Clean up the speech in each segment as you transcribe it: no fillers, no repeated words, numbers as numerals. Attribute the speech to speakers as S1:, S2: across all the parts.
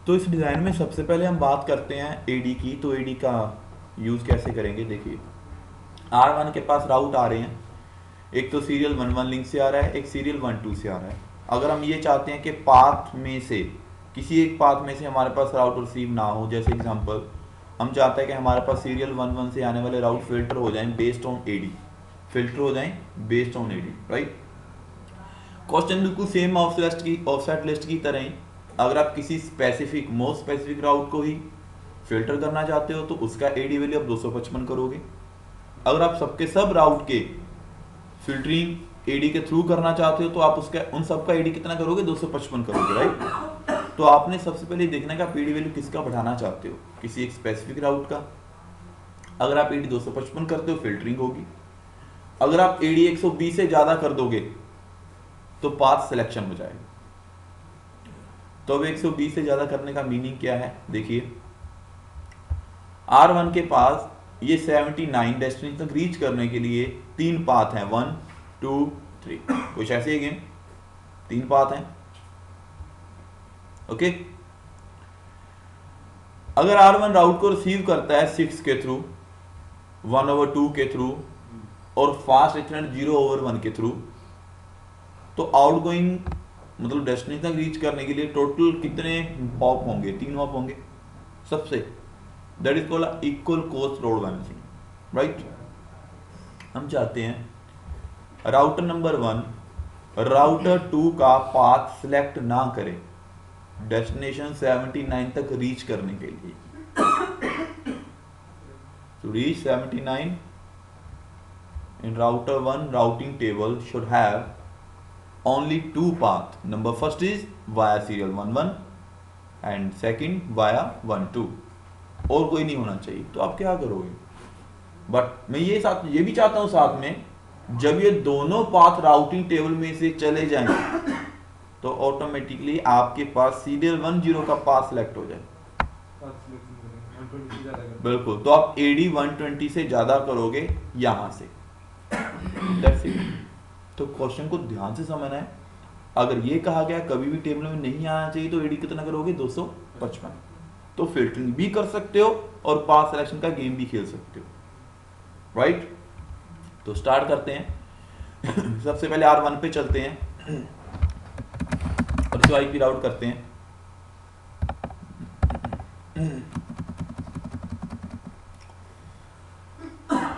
S1: तो इस डिज़ाइन में सबसे पहले हम बात करते हैं एडी की। तो एडी का यूज़ कैसे करेंगे, देखिए R1 के पास राउट आ रहे हैं, एक तो सीरियल 1 1 लिंक से आ रहा है, एक सीरियल 1 2 से आ रहा है। अगर हम ये चाहते हैं कि पाथ में से किसी एक पाथ में से हमारे पास राउट रिसीव ना हो, जैसे एग्जांपल हम चाहते हैं कि हमारे पास सीरियल 1 1 से आने वाले राउट फिल्टर हो जाएं बेस्ड ऑन एडी, फिल्टर हो जाएं based on AD, right. Question बिल्कुल सेम ऑफसेट लिस्ट की तरह ही, अगर आप किसी स्पेसिफिक मोस्ट स्पेसिफिक राउट को ही फिल्टर करना चाहते हो तो उसका एडी वैल्यू आप 255 करोगे। अगर आप सबके सब राउट के फिल्टरिंग एडी के थ्रू करना चाहते हो तो आप उसका उन सब का एडी कितना करोगे, 255 करोगे, राइट। तो आपने सबसे पहले देखना कि आप एडी वैल्यू किसका बढ़ाना चाहते हो, किसी एक स्पेसिफिक राउट का। अगर आप एडी 255 करते हो फिल्टरिंग होगी, अगर आप एडी 120 से ज्यादा कर दोगे तो पाथ सिलेक्शन हो जाएगा। तो अब 120 से ज्यादा करने का मीनिंग क्या है, देखिए R1 के पास ये 79 डेस्टिनेशन तक रीच करने के लिए 3 पाथ हैं, 1 2 3, कुछ ऐसे ही गेम 3 पाथ हैं, ओके। अगर R1 राउट को रिसीव करता है 6 के थ्रू, 1/2 के थ्रू और फास्ट इंटरनेट 0/1 के थ्रू, तो आउटगोइंग मतलब डेस्टिनेशन तक रीच करने के लिए टोटल कितने हॉप होंगे, 3 हॉप होंगे सबसे। That is called equal cost load balancing, right. हम चाहते हैं राउटर नंबर 1 राउटर 2 का पाथ सिलेक्ट ना करे डेस्टिनेशन 79 तक रीच करने के लिए। To reach 79 in router 1 routing table should have only 2 paths. Number first is via serial 1 1 and second via 1 2, और कोई नहीं होना चाहिए। तो आप क्या करोगे, बट मैं ये भी चाहता हूं साथ में जब ये दोनों पाथ राउटिंग टेबल में से चले जाएं तो ऑटोमेटिकली आपके पास सीरियल 1 0 का पाथ सिलेक्ट हो जाए, बिल्कुल। तो आप एडी 120 से ज्यादा करोगे यहां से, दैट्स इट। तो क्वेश्चन को ध्यान से समझना है। अगर ये कहा गया कभी भी टेबल में नहीं आना चाहिए तो एडी कितना करोगे, 255। तो फिल्टरिंग भी कर सकते हो और पाथ सिलेक्शन का गेम भी खेल सकते हो, राइट। तो स्टार्ट करते हैं। सबसे पहले R1 पे चलते हैं और इसको आईपी राउट करते हैं।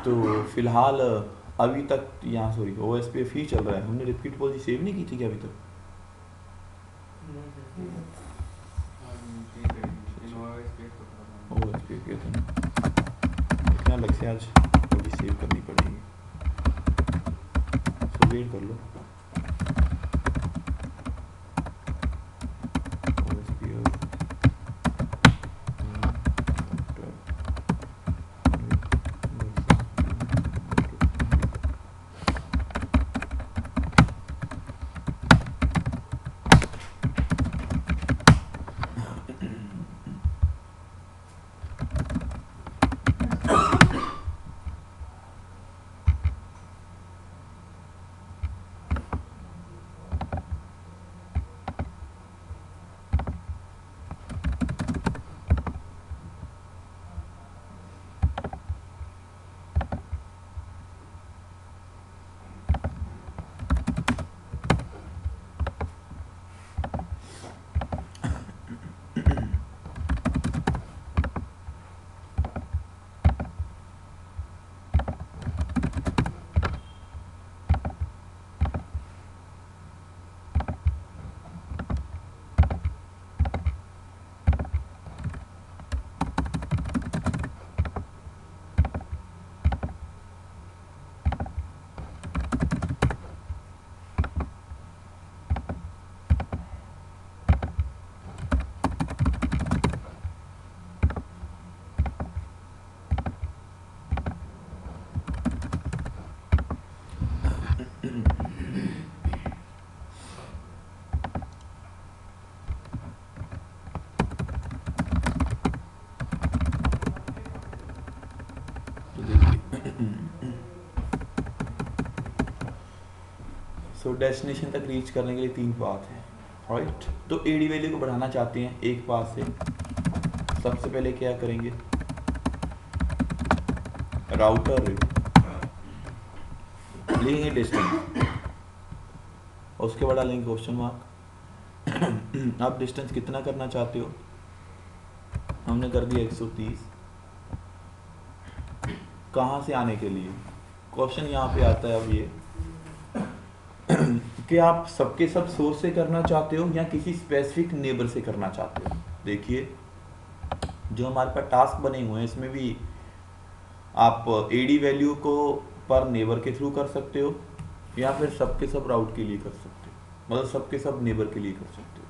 S1: तो फिलहाल अभी तक यहाँ सॉरी OSPF ही चल रहा है, हमने रिपीट पॉलिसी सेव नहीं की थी क्या अभी तक? OSPF के थे इतना अलग से आज पॉलिसी सेव करनी पड़ेगी, तो वेट कर लो। सो डेस्टिनेशन तक रीच करने के लिए 3 पाथ हैं, राइट। तो एडी वैल्यू को बढ़ाना चाहते हैं एक पास से, सबसे पहले क्या करेंगे, राउटर लेंगे डिस्टेंस, उसके बाद डालेंगे क्वेश्चन मार्क। आप डिस्टेंस कितना करना चाहते हो, हमने कर दिया 130। कहाँ से आने के लिए, क्वेश्चन यहाँ पे आता है अब ये कि आप सबके सब सोर्स से करना चाहते हो या किसी स्पेसिफिक नेबर से करना चाहते हो। देखिए जो हमारे पास टास्क बने हुए हैं इसमें भी आप एडी वैल्यू को पर नेबर के थ्रू कर सकते हो या फिर सबके सब राउट के लिए कर सकते हो, मतलब सबके सब नेबर के लिए कर सकते हो।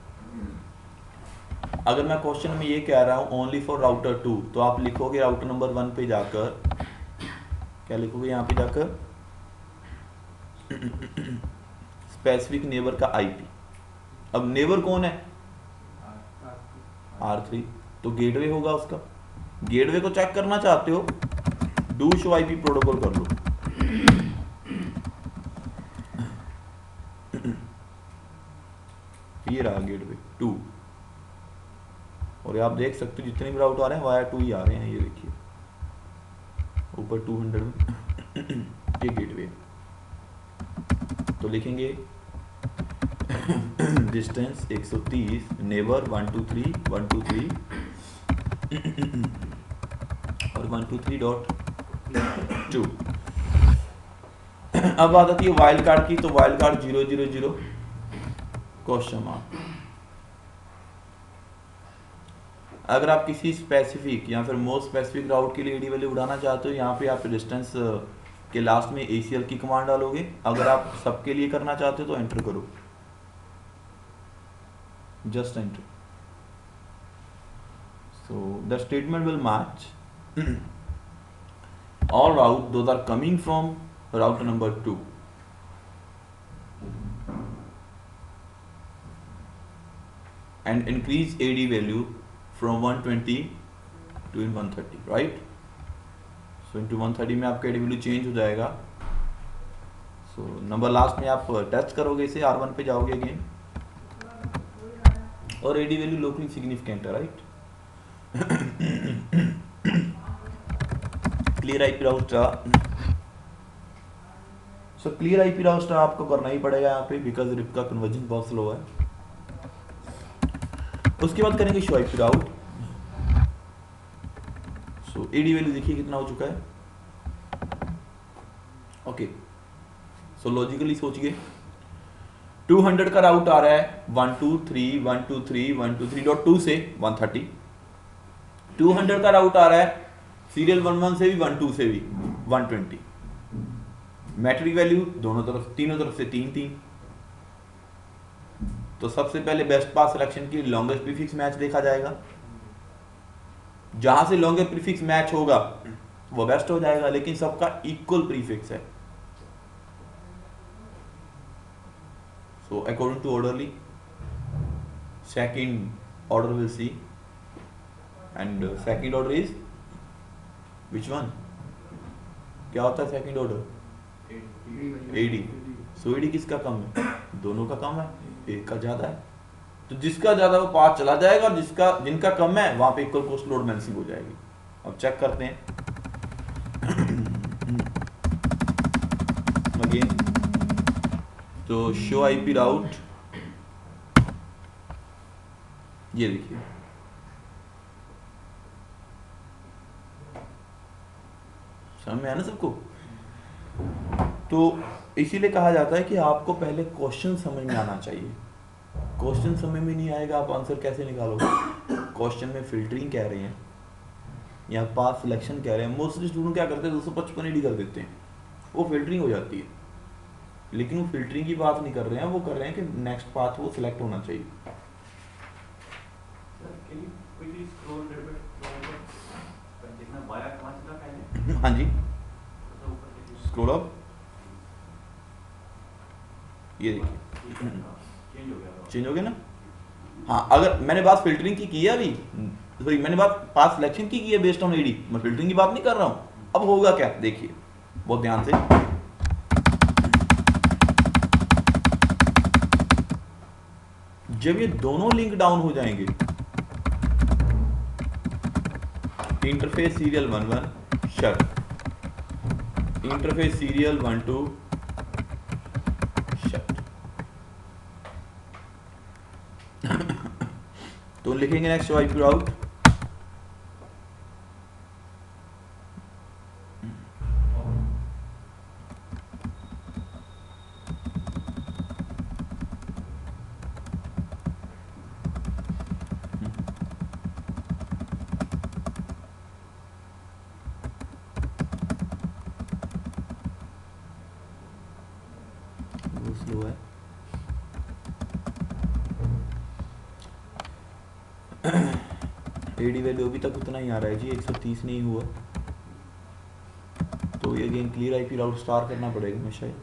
S1: अगर मैं क्वेश्चन में ये कह रहा हूँ ओनली फॉर राउटर 2, तो आप लिखोगे राउटर नंबर 1 पे जाकर, क्या लिखोगे यहाँ पे जाकर, स्पेसिफिक नेबर का आईपी। अब नेबर कौन है, R3, तो गेटवे होगा उसका। गेटवे को चेक करना चाहते हो, डू शो आईपी प्रोटोकॉल कर लो। ये रहा गेटवे 2, और आप देख सकते हो जितने भी राउट आ रहे हैं वाया 2 ही आ रहे हैं। ये देखिए ऊपर 200 में ये गेटवे। तो लिखेंगे डिस्टेंस 130, नेबर 123 123 और 123.2। अब बात आती है वाइल्ड कार्ड की, तो वाइल्ड कार्ड 000 क्वेश्चन मार्क। अगर आप किसी स्पेसिफिक या फिर मोस्ट स्पेसिफिक राउट के लिए एडी वैल्यू उड़ाना चाहते हो, यहाँ पे आप डिस्टेंस के लास्ट में ACL की कमांड डालोगे। अगर आप सबके लिए करना चाहते हो तो एंटर करो, just enter. So the statement will match all route those are coming from router number 2. And increase AD value from 120 to 130, right? So into 130 में आपका AD value चेंज हो जाएगा। So नंबर लास्ट में आप test करोगे इसे, R1 पे जाओगे अगेन, और एडी वैल्यू लोकली सिग्निफिकेंट है, right. Clear IP route star. So clear IP route star आपको करना ही पड़ेगा यहाँ पे, बिकॉज रिप का कन्वर्जन बहुत स्लो है। उसके बाद करेंगे शो आईपी राउट। सो एडी वैल्यू देखिए कितना हो चुका है। ओके, सो लॉजिकली सोचिए 200 का राउट आ रहा है 123.123.123.2 से 130। 200 का राउट आ रहा है सीरियल 11 से भी 12 से भी 120। मैट्रिक वैल्यू दोनों तरफ, तीनों तरफ से 3-3। तो सबसे पहले बेस्ट पास सिलेक्शन की लॉन्गेस्ट प्रीफिक्स मैच देखा जाएगा। जहां से लॉन्गेस्ट प्रीफिक्स मैच होगा वो बेस्ट हो जाएगा, लेकिन सबका इक्वल प्रीफिक्स है। So according to orderly, second order will see, and second order is which one? क्या होता है second order? AD। So AD किसका कम है? दोनों का कम है, एक का ज्यादा है। तो जिसका ज्यादा वो पास चला जाएगा, और जिनका कम है वहां पे इक्वल कोस्ट लोड बैलेंसिंग हो जाएगी। अब चेक करते हैं अगेन। तो शो आईपी राउट, ये देखिए समझ में आया ना सबको। तो इसीलिए कहा जाता है कि आपको पहले क्वेश्चन समझ में आना चाहिए। क्वेश्चन समझ में नहीं आएगा आप आंसर कैसे निकालोगे। क्वेश्चन में फिल्टरिंग कह रहे हैं या पास सिलेक्शन कह रहे हैं, मोस्टली स्टूडेंट क्या करते हैं 255 एडी कर देते हैं, वो फिल्टरिंग हो जाती है। लेकिन वो फिल्टरिंग की बात नहीं कर रहे हैं, वो कर रहे हैं कि नेक्स्ट पाथ वो सिलेक्ट होना चाहिए। हाँ जी, स्क्रॉल अप, ये देखिए चेंज हो गया ना। हाँ, अगर मैंने बात फिल्टरिंग की है अभी, सॉरी मैंने बात पास सिलेक्शन की है बेस्ड ऑन एडी, मैं फिल्टरिंग की बात नहीं कर रहा हूँ। अब होगा क्या देखिए बहुत ध्यान से, जब ये दोनों लिंक डाउन हो जाएंगे, interface serial 11 shut, interface serial 12 shut. तो लिखेंगे नेक्स्ट आईपी राउट, स्लो है। एडी वैल्यू अभी तक उतना ही आ रहा है जी, 130 नहीं हुआ, तो ये again clear IP route star करना पड़ेगा मैं शायद।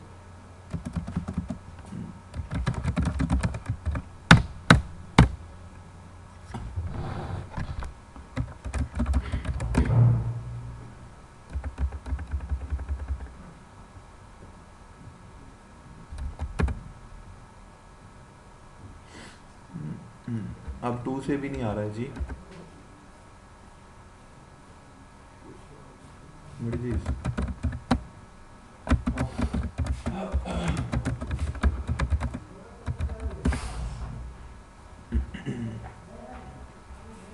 S1: अब 2 से भी नहीं आ रहा है जी। What is this?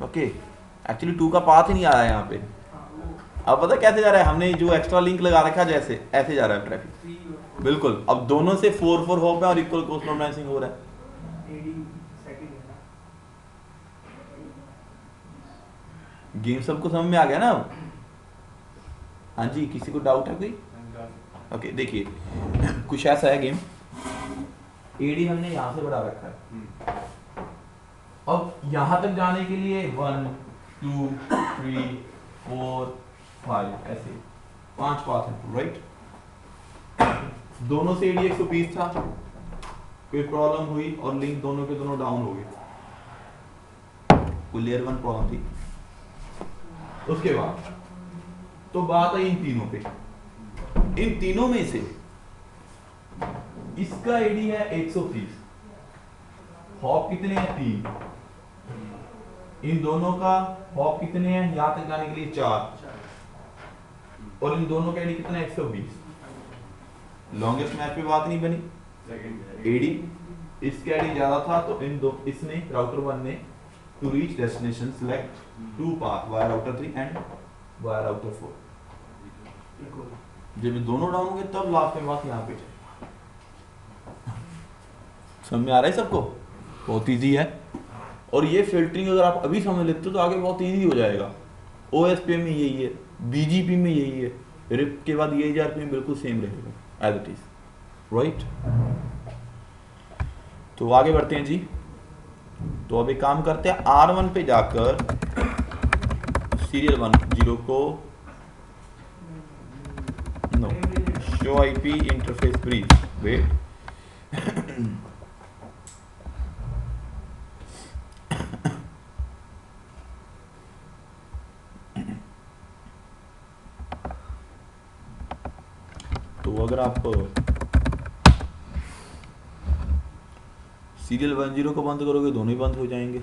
S1: Okay, actually 2 का पाथ ही नहीं आया यहाँ पे। अब पता कैसे जा रहा है, हमने जो एक्स्ट्रा लिंक लगा रखा है जैसे ऐसे जा रहा है ट्रैफिक। बिल्कुल, अब दोनों से 4 होप है और इक्वल कोस्ट नॉर्मलाइजिंग हो रहा है। गेम सबको समझ में आ गया ना? हाँ जी, किसी को डाउट है कोई? ओके, देखिए कुछ ऐसा है गेम, एडी हमने यहाँ से बढ़ा रखा है, अब यहाँ तक जाने के लिए 1 2 3 4 5 ऐसे 5 पाथ है, राइट? दोनों से एडी 120 था, कोई प्रॉब्लम हुई और लिंक दोनों के दोनों डाउन हो गए, कोई लेयर 1 प्रॉब्लम थी। उसके बाद तो बात है इन तीनों पे, इन तीनों में से इसका एडी है 130, हॉप कितने हैं 3, इन दोनों का हॉप कितने हैं यहां तक जाने के लिए 4, और इन दोनों का एडी कितना है 120। लॉन्गेस्ट मैच पे बात नहीं बनी, एडी इसका एडी ज्यादा था तो इसने राउटर 1 ने to reach destination select 2 path via router 3 and via router 4। जब ये दोनों डाउन हो गए तब लास्ट में बात यहाँ पे समझ में आ रहा है सबको? बहुत इजी है, और ये फिल्टरिंग अगर आप अभी समझ लेते हो तो आगे बहुत इजी हो जाएगा। ओएसपी में यही है, बीजीपी में यही है, रिप के बाद ये ERP में बिल्कुल सेम रहेगा एज इट इज, राइट? तो आगे बढ़ते हैं जी। तो अब एक काम करते हैं, R1 पे जाकर सीरियल 10 को no show IP interface brief, wait तो अगर आप सीरियल 10 को बंद करोगे दोनों ही बंद हो जाएंगे।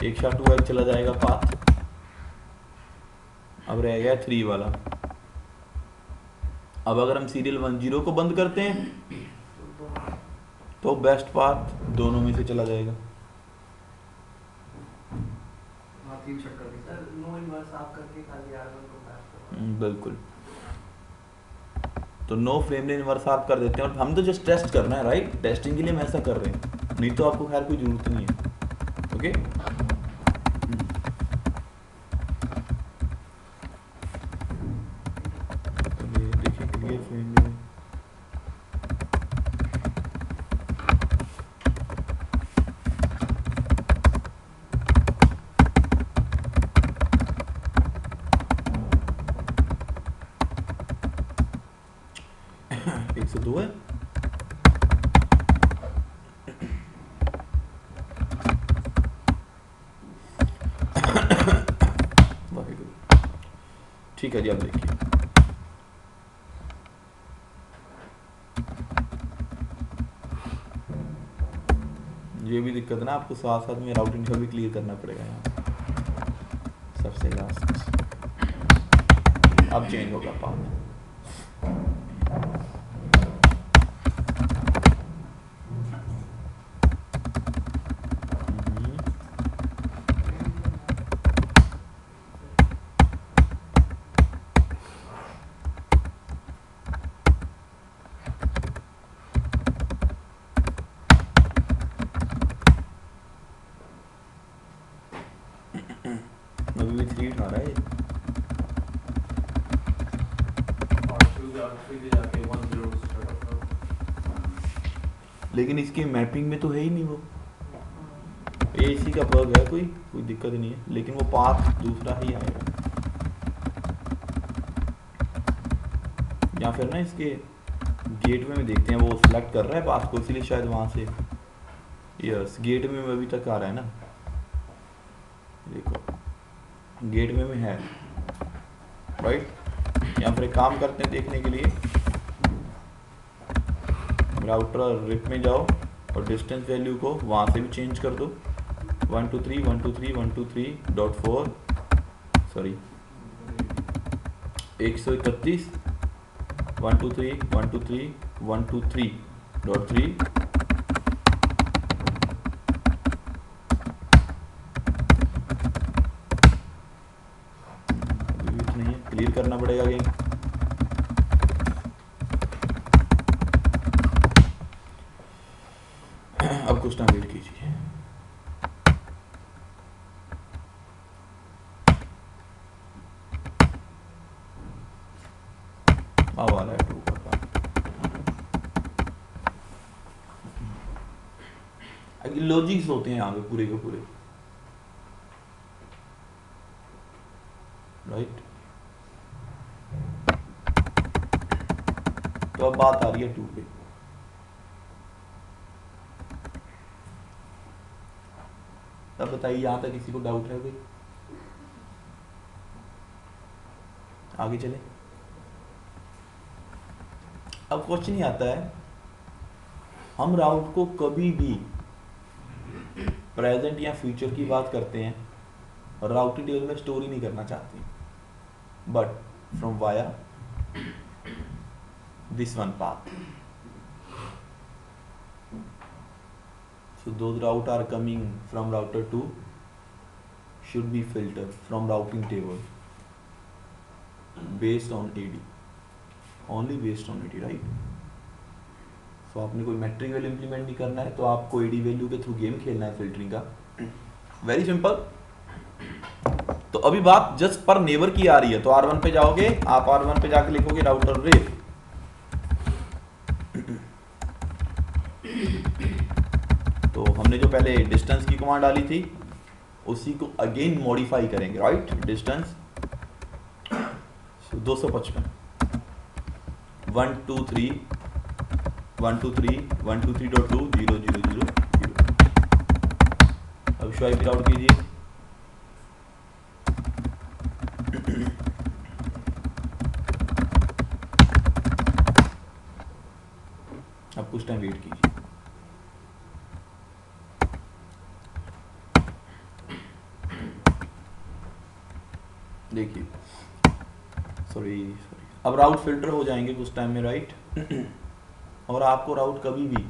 S1: एक शॉट 2 चला जाएगा पाथ, अब रह गया 3 वाला। अब अगर हम सीरियल 10 को बंद करते हैं तो बेस्ट पाथ दोनों में से चला जाएगा। बिल्कुल, तो नो फ्रेम रेंज इनवर्स आप कर देते हैं, और हम तो जस्ट टेस्ट करना है, राइट? टेस्टिंग के लिए हम ऐसा कर रहे हैं, नहीं तो आपको खैर कोई जरूरत नहीं है। ओके, देखिए क्लियर फ्रेम रेंज से 2 है। वेरी गुड, ठीक है जी। अब देखिए ये भी दिक्कत है ना, आपको साथ साथ में राउटिंग का भी क्लियर करना पड़ेगा यहाँ सबसे लास्ट। अब चेंज होगा पाथ। अभी भी 3 उठा रहा है ये। लेकिन इसकी मैपिंग में तो है ही नहीं वो, ये इसी का बग है, कोई दिक्कत नहीं है, लेकिन वो पाथ दूसरा ही आएगा। या फिर ना इसके गेटवे में देखते हैं, वो सिलेक्ट कर रहा है पाथ को, इसलिए शायद वहां से। यस, गेटवे में अभी तक आ रहा है ना, देखो गेटवे में है, राइट। या फिर एक काम करते हैं देखने के लिए, राउटर रिप में जाओ और डिस्टेंस वैल्यू को वहां से भी चेंज कर दो, 123.123.4 सॉरी 131 123.123.3 नहीं है, क्लियर करना पड़ेगा गेम। अब कुछ टाइम वेट कीजिए। अब आ रहा है 2 का काम। लॉजिक्स होते हैं यहाँ पे पूरे के पूरे, राइट। तो अब बात आ रही है 2 पे। अब बताइए यहां तक किसी को डाउट है कोई? आगे चले। अब क्वेश्चन ही आता है, हम राउट को कभी भी प्रेजेंट या फ्यूचर की बात करते हैं और राउटिंग टेबल में स्टोरी नहीं करना चाहते, but from via this one path, so those route are coming from router 2 should be filtered from routing table based on AD, only based on AD, right? so आपने कोई matric value implement नहीं करना है, तो आपको AD value के through game खेलना है फिल्टरिंग का, वेरी सिंपल। तो अभी बात जस्ट पर नेबर की आ रही है, तो R1 पे जाओगे आप, R1 पे जाके लिखोगे राउटर रिप, तो हमने जो पहले डिस्टेंस की कमांड डाली थी उसी को अगेन मॉडिफाई करेंगे, राइट। डिस्टेंस 255 123 123.123.2 0 0 0 0। अब स्वाइप आउट कीजिए। अब कुछ टाइम वेट कीजिए। देखिए सॉरी अब राउट फिल्टर हो जाएंगे कुछ टाइम में, राइट। और आपको राउट कभी भी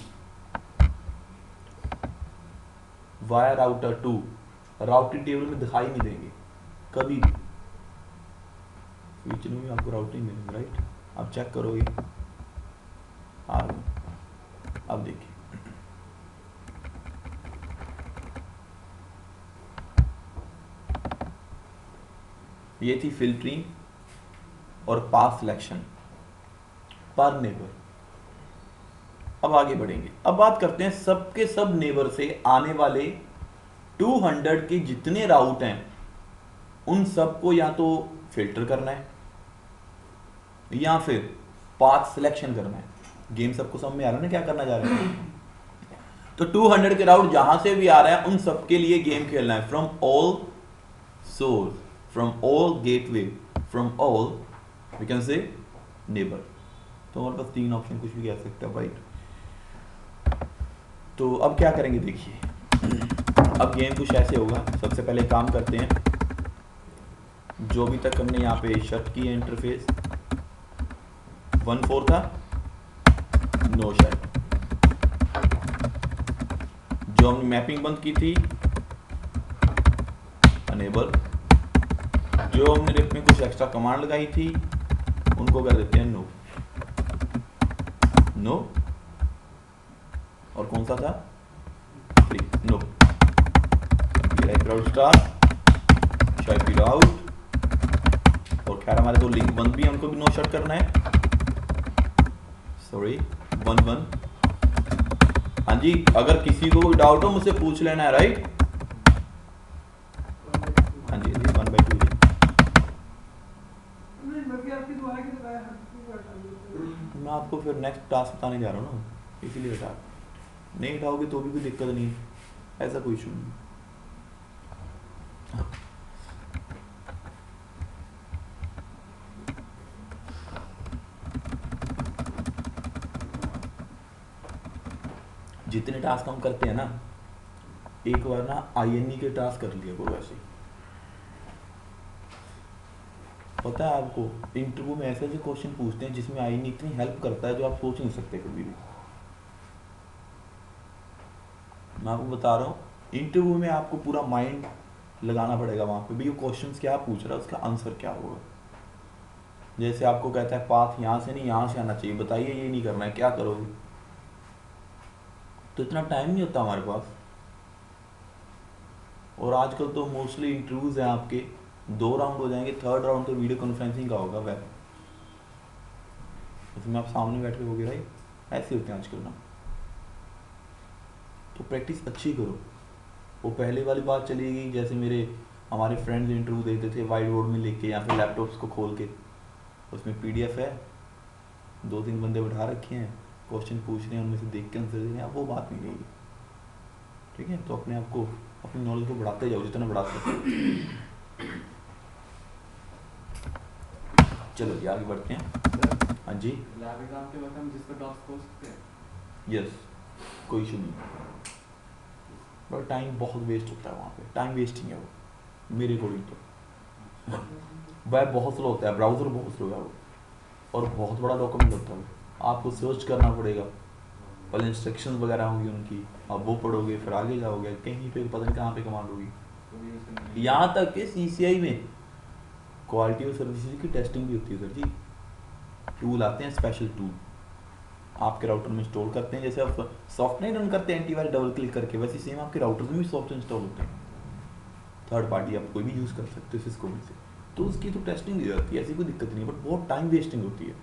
S1: वाया राउटर 2 राउटिंग टेबल में दिखाई नहीं देंगे कभी भी, फ्यूचर में भी आपको राउटिंग मिलेंगे, राइट। आप चेक करोगे आ गए। अब देखिए ये थी फिल्टरिंग और पाथ सिलेक्शन पर नेबर। अब आगे बढ़ेंगे, अब बात करते हैं सबके सब नेबर से आने वाले 200 के जितने राउट हैं उन सबको या तो फिल्टर करना है या फिर पाथ सिलेक्शन करना है। गेम सबको समझ में आ रहा है ना क्या करना जा रहा है? तो 200 के राउट जहां से भी आ रहा है उन सबके लिए गेम खेलना है, from all source from all gateway, from all we can say neighbour. तो हमारे पास 3 ऑप्शन कुछ भी कह सकते हैं राइट। तो अब क्या करेंगे देखिए, अब गेम कुछ ऐसे होगा। सबसे पहले काम करते हैं, जो अभी तक हमने यहाँ पे शट की है इंटरफेस 1-4 था, नो शट। जो हमने मैपिंग बंद की थी अनेबल। जो हमने रिप में कुछ एक्स्ट्रा कमांड लगाई थी उनको कर देते हैं नो, नो। और कौन सा था, नो। राउट स्टार, शाइप आउट। और खैर हमारे तो लिंक बंद भी है, उनको भी नो शट करना है। सॉरी 1-1। हाँ जी, अगर किसी को कोई डाउट हो मुझसे पूछ लेना है राइट। हाँ जी 1/2। मैं आपको फिर नेक्स्ट टास्क बताने जा रहा हूँ ना, इसीलिए हटा। नहीं उठाओगे तो भी कोई दिक्कत नहीं है, ऐसा कोई इशू नहीं। जितने टास्क हम करते हैं ना, एक बार ना INE के टास्क कर लिया करो ऐसे। पता है आपको इंटरव्यू में ऐसे ऐसे क्वेश्चन पूछते हैं जिसमें INE इतनी हेल्प करता है जो आप सोच नहीं सकते कभी भी। मैं आपको बता रहा हूँ, इंटरव्यू में आपको पूरा माइंड लगाना पड़ेगा वहां पे भी, वो क्वेश्चंस क्या पूछ रहा है उसका आंसर क्या होगा। जैसे आपको कहता है पाथ यहाँ से नहीं यहाँ से आना चाहिए, बताइए ये नहीं करना है, क्या करोगे। तो इतना टाइम नहीं होता हमारे पास। और आजकल तो मोस्टली इंटरव्यूज हैं आपके 2 राउंड हो जाएंगे, 3rd राउंड तो वीडियो कॉन्फ्रेंसिंग का होगा वेब, उसमें आप सामने बैठ के होगे राइट। ऐसे होते हैं आजकल ना। तो प्रैक्टिस अच्छी करो। वो पहले वाली बात चली गई, जैसे हमारे फ्रेंड्स इंटरव्यू देते थे वाइट बोर्ड में लिख के या फिर लैपटॉप्स को खोल के, उसमें PDF है, 2-3 बंदे बैठा रखे हैं, क्वेश्चन पूछ रहे हैं, उनमें से देख के आंसर दे रहे हैं। अब वो बात नहीं रहेगी, ठीक है। तो अपने आप को, अपनी नॉलेज को बढ़ाते जाओ जितना बढ़ा सकते। चलो जी आगे बढ़ते हैं। हाँ जी,
S2: लैब एग्जाम के वक्त हम जिसको टॉस हो सकते हैं।
S1: यस, कोई इशू नहीं, बट टाइम बहुत वेस्ट होता है वहाँ पे। टाइम वेस्टिंग है वो मेरे अकॉर्डिंग तो। वेब बहुत स्लो होता है, ब्राउजर बहुत स्लो है वो, और बहुत बड़ा डॉक्यूमेंट होता है वो। आपको सर्च करना पड़ेगा, पहले इंस्ट्रक्शंस वगैरह होंगी उनकी, आप वो पढ़ोगे फिर आगे जाओगे, कहीं पे पता नहीं कहाँ पे कमांड होगी। यहाँ तक कि CCI में क्वालिटी ऑफ सर्विसेज की टेस्टिंग भी होती है सर जी। टूल आते हैं, स्पेशल टूल आपके राउटर में इंस्टॉल करते हैं। जैसे आप सॉफ्टवेयर रन करते हैं एंटीवायरस डबल क्लिक करके, वैसे सेम आपके राउटर में भी सॉफ्टवेयर इंस्टॉल होते हैं। 3rd पार्टी आप कोई भी यूज़ कर सकते हो सिस्को में से, तो उसकी तो टेस्टिंग दी जाती है, ऐसी कोई दिक्कत नहीं है, बट बहुत टाइम वेस्टिंग होती है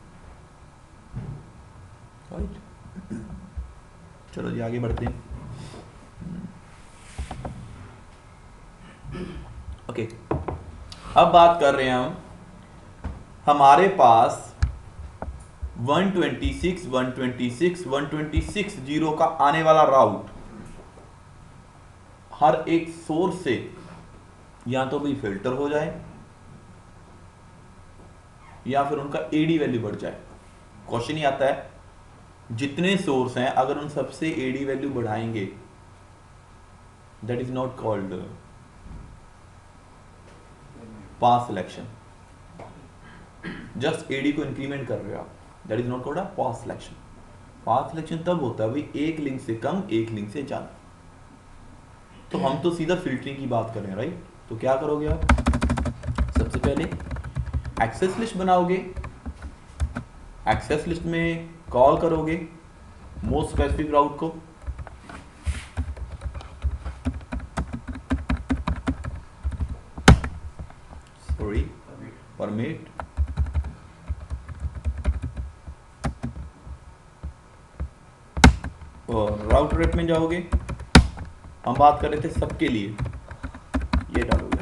S1: राइट। चलो जी आगे बढ़ते हैं। ओके, अब बात कर रहे हैं हम, हमारे पास 126.126.126.0 का आने वाला राउट हर एक सोर्स से या तो भी फिल्टर हो जाए या फिर उनका AD वैल्यू बढ़ जाए। क्वेश्चन ही आता है जितने सोर्स हैं अगर उन सबसे AD वैल्यू बढ़ाएंगे, that is not called pass selection. Just AD को इंक्रीमेंट कर रहे हो आप, that is not called a pass selection. Pass selection तब होता है भाई एक लिंक से कम एक लिंक से ज्यादा। तो हम तो सीधा फिल्टरिंग की बात कर रहे हैं राइट। तो क्या करोगे आप, सबसे पहले एक्सेस लिस्ट बनाओगे, एक्सेस लिस्ट में कॉल करोगे मोस्ट स्पेसिफिक राउट को, सॉरी परमिट, और राउट रेट में जाओगे, हम बात कर रहे थे सबके लिए, ये डालोगे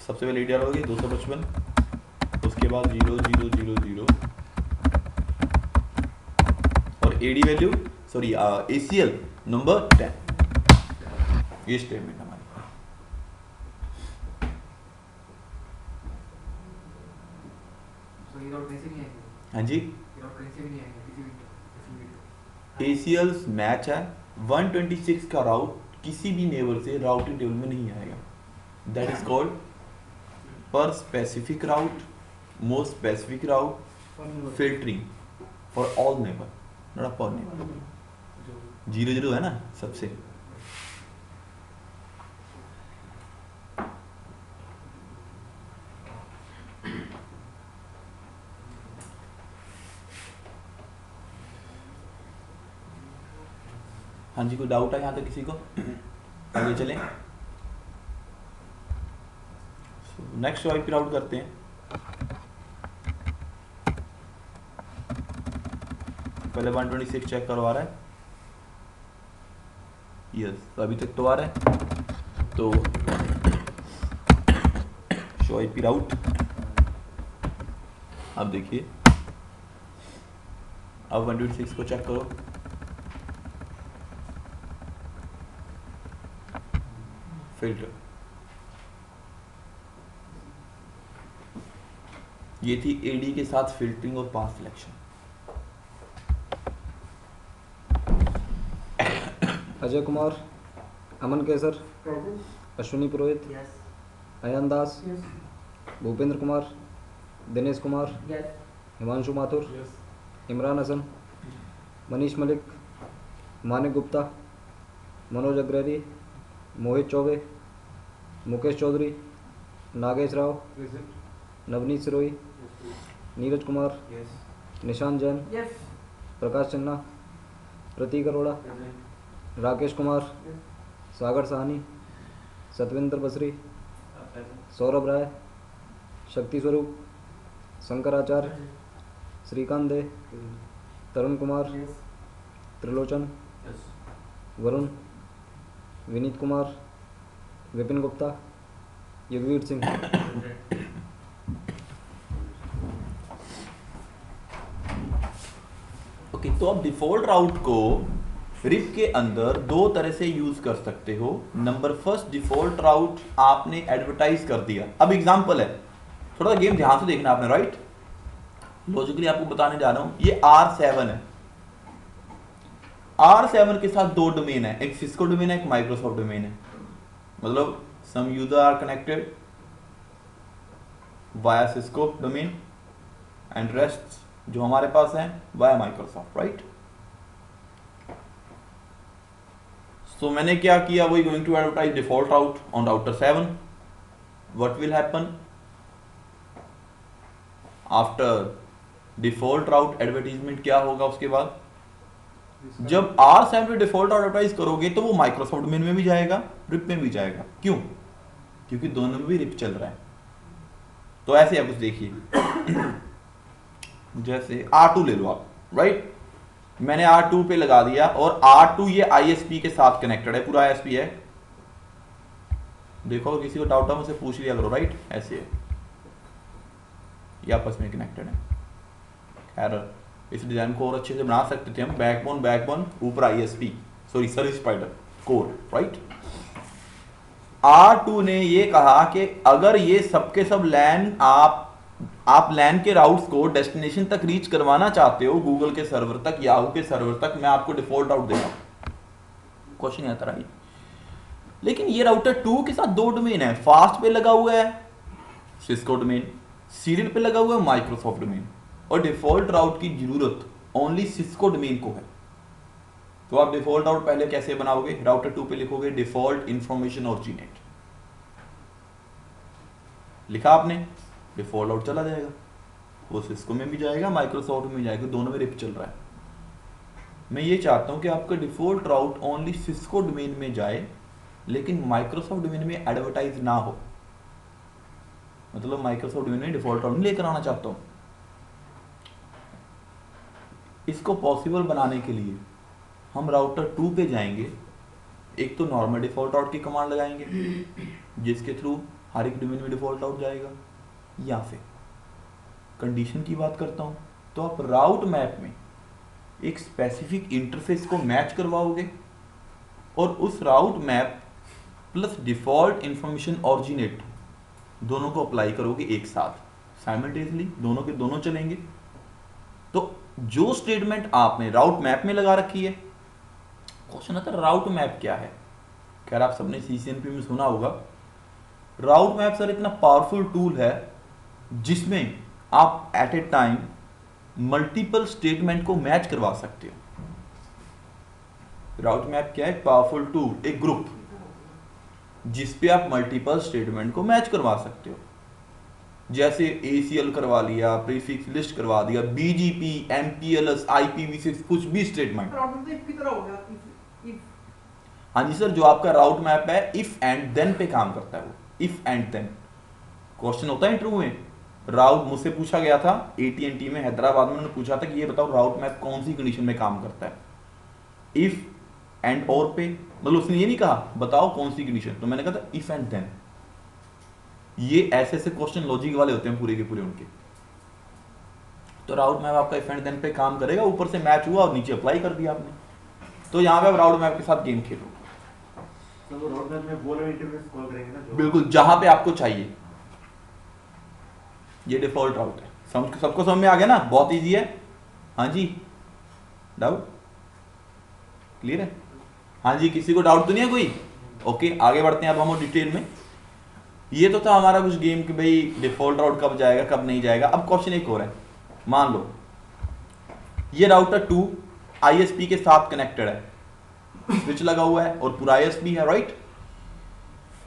S1: सबसे पहले डालोगे 255, उसके बाद 0000 और AD value sorry ACL number 10। ये स्टेटमेंट हमारी।
S2: तो ये राउट कहीं से नहीं आएंगे,
S1: हाँ जी,
S2: ये राउट कहीं से भी नहीं आएंगे किसी भी
S1: ACLs मैच है, 126 का राउट किसी भी नेबर से राउटिंग टेबल में नहीं आएगा. दैट इज कॉल्ड पर specific route, most specific route, filtering for all neighbour, not पर नेबर.
S2: जो
S1: 0 है ना सबसे. हाँ जी, कोई डाउट है यहाँ तक किसी को? आगे चलें. नेक्स्ट आईपी राउट करते हैं. पहले 126 चेक करवा रहा है. यस, अभी तक तो आ रहा है. तो शो आईपी राउट. अब देखिए, अब 126 को चेक करो. फिल्टर, ये थी एडी के साथ फिल्टरिंग और पास सिलेक्शन.
S3: अजय कुमार, अमन केसर, अश्विनी पुरोहित, अयन दास, भूपेंद्र कुमार, दिनेश कुमार, हिमांशु माथुर, इमरान हसन, मनीष मलिक, मानिक गुप्ता, मनोज अग्रहरी, मोहित चौबे, मुकेश चौधरी, नागेश राव, नवनीत सिरोही, नीरज कुमार, निशांत जैन, प्रकाश चन्ना, प्रतीक अरोड़ा, राकेश कुमार, सागर साहनी, सतविंदर बसरी, सौरभ राय, शक्ति स्वरूप, शंकर आचार्य, श्रीकांत दे, तरुण कुमार, त्रिलोचन, वरुण, विनीत कुमार, विपिन गुप्ता, युगवीर सिंह.
S1: ओके, तो अब डिफॉल्ट राउट को रिप के अंदर दो तरह से यूज कर सकते हो. नंबर फर्स्ट, डिफॉल्ट राउट आपने एडवर्टाइज कर दिया. अब एग्जांपल है, थोड़ा गेम ध्यान से देखना आपने, राइट. लॉजिकली आपको बताने जा रहा हूं. ये R7 है. R7 के साथ दो डोमेन है, एक सिस्को डोमेन है, एक माइक्रोसॉफ्ट डोमेन है. मतलब some user are connected via Cisco domain and rest जो हमारे पास है वाया माइक्रोसॉफ्ट, राइट. सो मैंने क्या किया, we going to advertise default route on router 7. What will happen after default route advertisement, क्या होगा उसके बाद? जब R7 पे डिफॉल्ट एडवर्टाइज करोगे तो वो माइक्रोसॉफ्ट डोमेन में भी जाएगा, रिप में भी जाएगा. क्यों? क्योंकि दोनों में भी रिप चल रहा है. तो ऐसे आप कुछ देखिए, जैसे R2 ले लो आप, राइट. मैंने R2 पे लगा दिया और R2 ये ISP के साथ कनेक्टेड है, पूरा ISP है. देखो किसी को डाउट है मुझसे पूछ लिया करो, राइट. ऐसे है, ये आपस में कनेक्टेड है. खैर इस डिजाइन को और अच्छे से बना सकते थे हम. बैकबोन ऊपर ISP, sorry service provider core, right. R2 ने ये कहा कि अगर ये सबके सब लैन आप लैन के राउट्स को डेस्टिनेशन तक रीच करवाना चाहते हो, गूगल के सर्वर तक, याहू के सर्वर तक, मैं आपको डिफॉल्ट राउट देगा. क्वेश्चन आता रहा. लेकिन ये राउटर 2 के साथ दो डोमेन है. फास्ट पे लगा हुआ है सिस्को डोमेन, सीरियल पे लगा हुआ है माइक्रोसॉफ्ट डोमेन, और डिफॉल्ट राउट की जरूरत ओनली सिस्को डोमेन को है. तो आप डिफॉल्ट राउट पहले कैसे बनाओगे? राउटर 2 पे लिखोगे डिफॉल्ट इंफॉर्मेशन ऑरिजिनेट, लिखा आपने, डिफॉल्ट राउट चला जाएगा. वो सिस्को में भी जाएगा, माइक्रोसॉफ्ट में भी जाएगा, दोनों में रिप चल रहा है. मैं ये चाहता हूं कि आपका डिफॉल्ट राउट ओनली सिस्को डोमेन में जाए, लेकिन माइक्रोसॉफ्ट डोमेन में एडवर्टाइज ना हो. मतलब माइक्रोसॉफ्ट डोमेन में डिफॉल्ट राउट लेकर आना चाहता हूं. इसको पॉसिबल बनाने के लिए हम राउटर 2 पे जाएंगे. एक तो नॉर्मल डिफॉल्ट राउट की कमांड लगाएंगे जिसके थ्रू हर एक डोमेन में डिफॉल्ट राउट जाएगा, या फिर कंडीशन की बात करता हूं तो आप राउट मैप में एक स्पेसिफिक इंटरफेस को मैच करवाओगे और उस राउट map plus default information originate दोनों को अप्लाई करोगे एक साथ. साइमल्टेनियसली दोनों के दोनों चलेंगे। तो जो स्टेटमेंट आपने राउट मैप में लगा रखी है, क्वेश्चन आता है राउट मैप क्या है। खैर आप सबने सीसीएनपी में सुना होगा। राउट मैप सर इतना पावरफुल टूल है जिसमें आप at a time multiple statement को मैच करवा सकते हो। राउट मैप क्या है? पावरफुल टूल, एक ग्रुप जिस पे आप मल्टीपल स्टेटमेंट को मैच करवा सकते हो। जैसे ACL करवा लिया, प्रीफिक्स लिस्ट करवा दिया, BGP, MPLS, IPv6, कुछ भी स्टेटमेंट।
S2: राउटर तो इफ की तरह हो गया, इफ
S1: हाँ जी सर, जो आपका राउट मैप है इफ एंड देन पे काम करता है वो। इफ एंड देन क्वेश्चन होता है इंटरव्यू में। राउट मुझसे पूछा गया था AT&T में हैदराबाद में, उन्होंने पूछा था कि ये बताओ राउट मैप कौन सी कंडीशन में काम करता है, इफ एंड और पे। मतलब उसने ये नहीं कहा बताओ कौन सी कंडीशन, तो मैंने कहा था इफ एंड देन। ये ऐसे ऐसे क्वेश्चन लॉजिक वाले होते हैं पूरे के पूरे उनके। तो राउट मैप आपका इफ एंड देन पे काम करेगा, ऊपर से मैच हुआ और नीचे अप्लाई कर दिया आपने। तो यहाँ पे आप राउट मैप के साथ गेम खेलो।
S4: तो वो राउट मैप में वो वाला इंटरफेस कॉल करेंगे ना जो
S1: बिल्कुल, जहां पे आपको चाहिए। ये डिफॉल्ट राउट है। सबको समझ में आ गया ना? बहुत इजी है। हाँ जी, डाउट क्लियर है? हाँ जी, किसी को डाउट तो नहीं है कोई? ओके, आगे बढ़ते हैं अब हम डिटेल में। ये तो था हमारा कुछ गेम कि भाई डिफॉल्ट राउट कब जाएगा कब नहीं जाएगा। अब क्वेश्चन एक और है। मान लो ये राउटर 2 ISP के साथ कनेक्टेड है, स्विच लगा हुआ है और पूरा ISP है, राइट।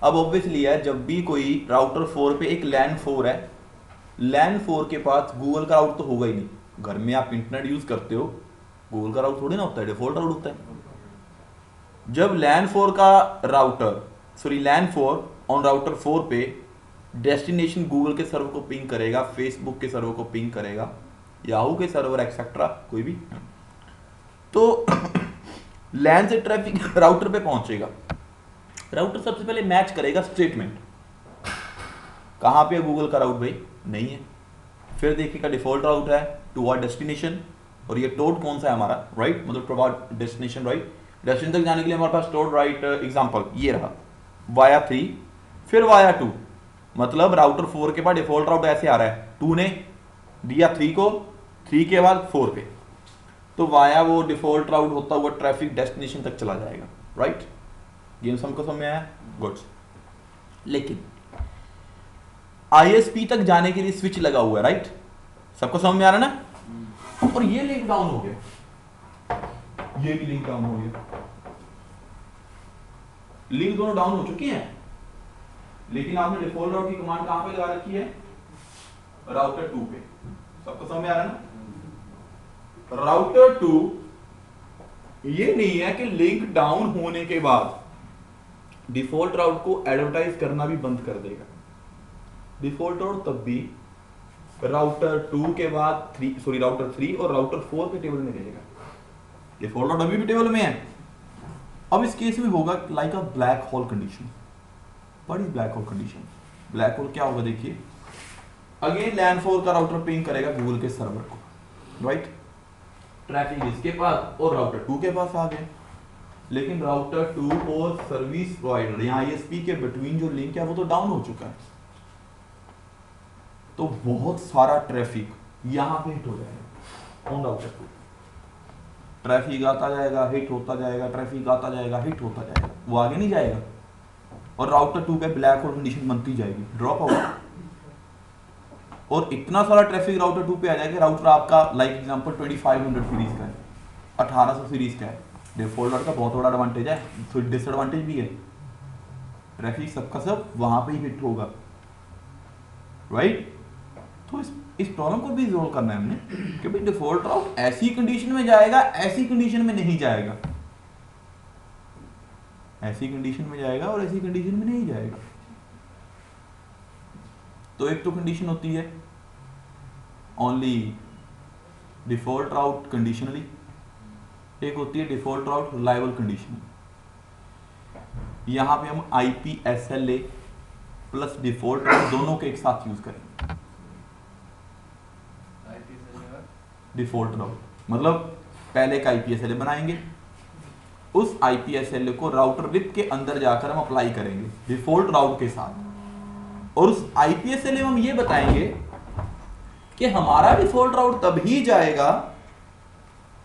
S1: अब ऑब्वियसली है, जब भी कोई राउटर 4 पे एक LAN 4 है, LAN 4 के पास गूगल का राउट तो होगा ही नहीं। घर में आप इंटरनेट यूज करते हो, गूगल का राउट थोड़ी ना होता है, डिफॉल्ट राउट होता है। जब LAN 4 का LAN 4 ऑन राउटर 4 पे डेस्टिनेशन गूगल के सर्वर को पिंग करेगा, फेसबुक के सर्वर को पिंग करेगा, याहू के सर्वर एक्सेट्रा कोई भी, तो LAN से ट्रैफिक राउटर पे पहुंचेगा। राउटर सबसे पहले मैच करेगा स्टेटमेंट, कहां पे है गूगल का राउट भाई, नहीं है। फिर देखिएगा डिफॉल्ट राउट है टू आवर डेस्टिनेशन, और ये टोड कौन सा है हमारा, राइट, मतलब to our destination, right. Destination तक जाने के लिए हमारे पास टोड, राइट। एग्जांपल ये रहा वाया 3 फिर वाया 2, मतलब राउटर 4 के बाद डिफॉल्ट राउट ऐसे आ रहा है, 2 ने दिया 3 को, 3 के बाद 4 पे, तो वाया वो डिफॉल्ट राउट होता हुआ ट्रैफिक डेस्टिनेशन तक चला जाएगा, राइट। गेम सबको समझ में आया? गुड। लेकिन ISP तक जाने के लिए स्विच लगा हुआ है, राइट, सबको समझ में आ रहा है ना। और ये लिंक डाउन हो गया, ये भी लिंक डाउन हो गया, लिंक दोनों डाउन हो चुकी हैं, लेकिन आपने डिफॉल्ट राउट की कमांड कहां पे लगा रखी है? राउटर 2 पे। सबको समझ में आ रहा है ना। राउटर 2 ये नहीं है कि लिंक डाउन होने के बाद डिफॉल्ट राउट को एडवर्टाइज करना भी बंद कर देगा। डिफॉल्ट राउट तब भी राउटर 2 के बाद राउटर 3 और राउटर 4 के टेबल में रहेगा। डिफॉल्ट राउट अभी भी टेबल में है। अब इस केस में होगा like a black hole condition. What is black hole condition? Black hole क्या होगा देखिए, अगेन LAN 4 का राउटर पिंग करेगा गूगल के सर्वर को, राइट। ट्रैफिक इसके पास और राउटर 2 के पास आ गए, लेकिन राउटर 2 और सर्विस प्रोवाइडर यहाँ ISP के बिटवीन जो लिंक है वो तो डाउन हो चुका है, तो बहुत सारा ट्रैफिक यहां पे हिट हो जाएगा ऑन राउटर 2। ट्रैफिक आता जाएगा, हिट होता जाएगा, ट्रैफिक आता जाएगा, हिट होता जाएगा, वो आगे नहीं जाएगा, और राउटर 2 पे ब्लैक होल कंडीशन बनती जाएगी, ड्रॉप होगा, और इतना सारा ट्रैफिक राउटर 2 पे आ जाएगा। राउटर आपका लाइक एग्जांपल 2500 सीरीज का है, 1800 सीरीज का है। डिफॉल्ट राउटर का बहुत बड़ा एडवांटेज है, तो डिसएडवांटेज भी है, ट्रैफिक सबका सब वहां पे ही हिट होगा, राइट। तो इस प्रॉब्लम को भी रिजॉल्व करना है हमने कि भाई डिफॉल्ट राउट ऐसी कंडीशन में जाएगा, ऐसी कंडीशन में नहीं जाएगा, ऐसी कंडीशन में जाएगा और ऐसी कंडीशन में नहीं जाएगा। तो एक तो कंडीशन होती है ओनली डिफॉल्ट राउट कंडीशनली, एक होती है डिफॉल्ट राउट रिलायबल कंडीशन। यहां पे हम IPSLA प्लस डिफॉल्ट राउट दोनों के एक साथ यूज करेंगे। डिफॉल्ट राउट मतलब पहले का IPSLA बनाएंगे, उस IPSLA को राउटर विप के अंदर जाकर हम अप्लाई करेंगे डिफॉल्ट राउट के साथ, और उस IPSLA में हम ये बताएंगे कि हमारा डिफॉल्ट राउट तभी जाएगा,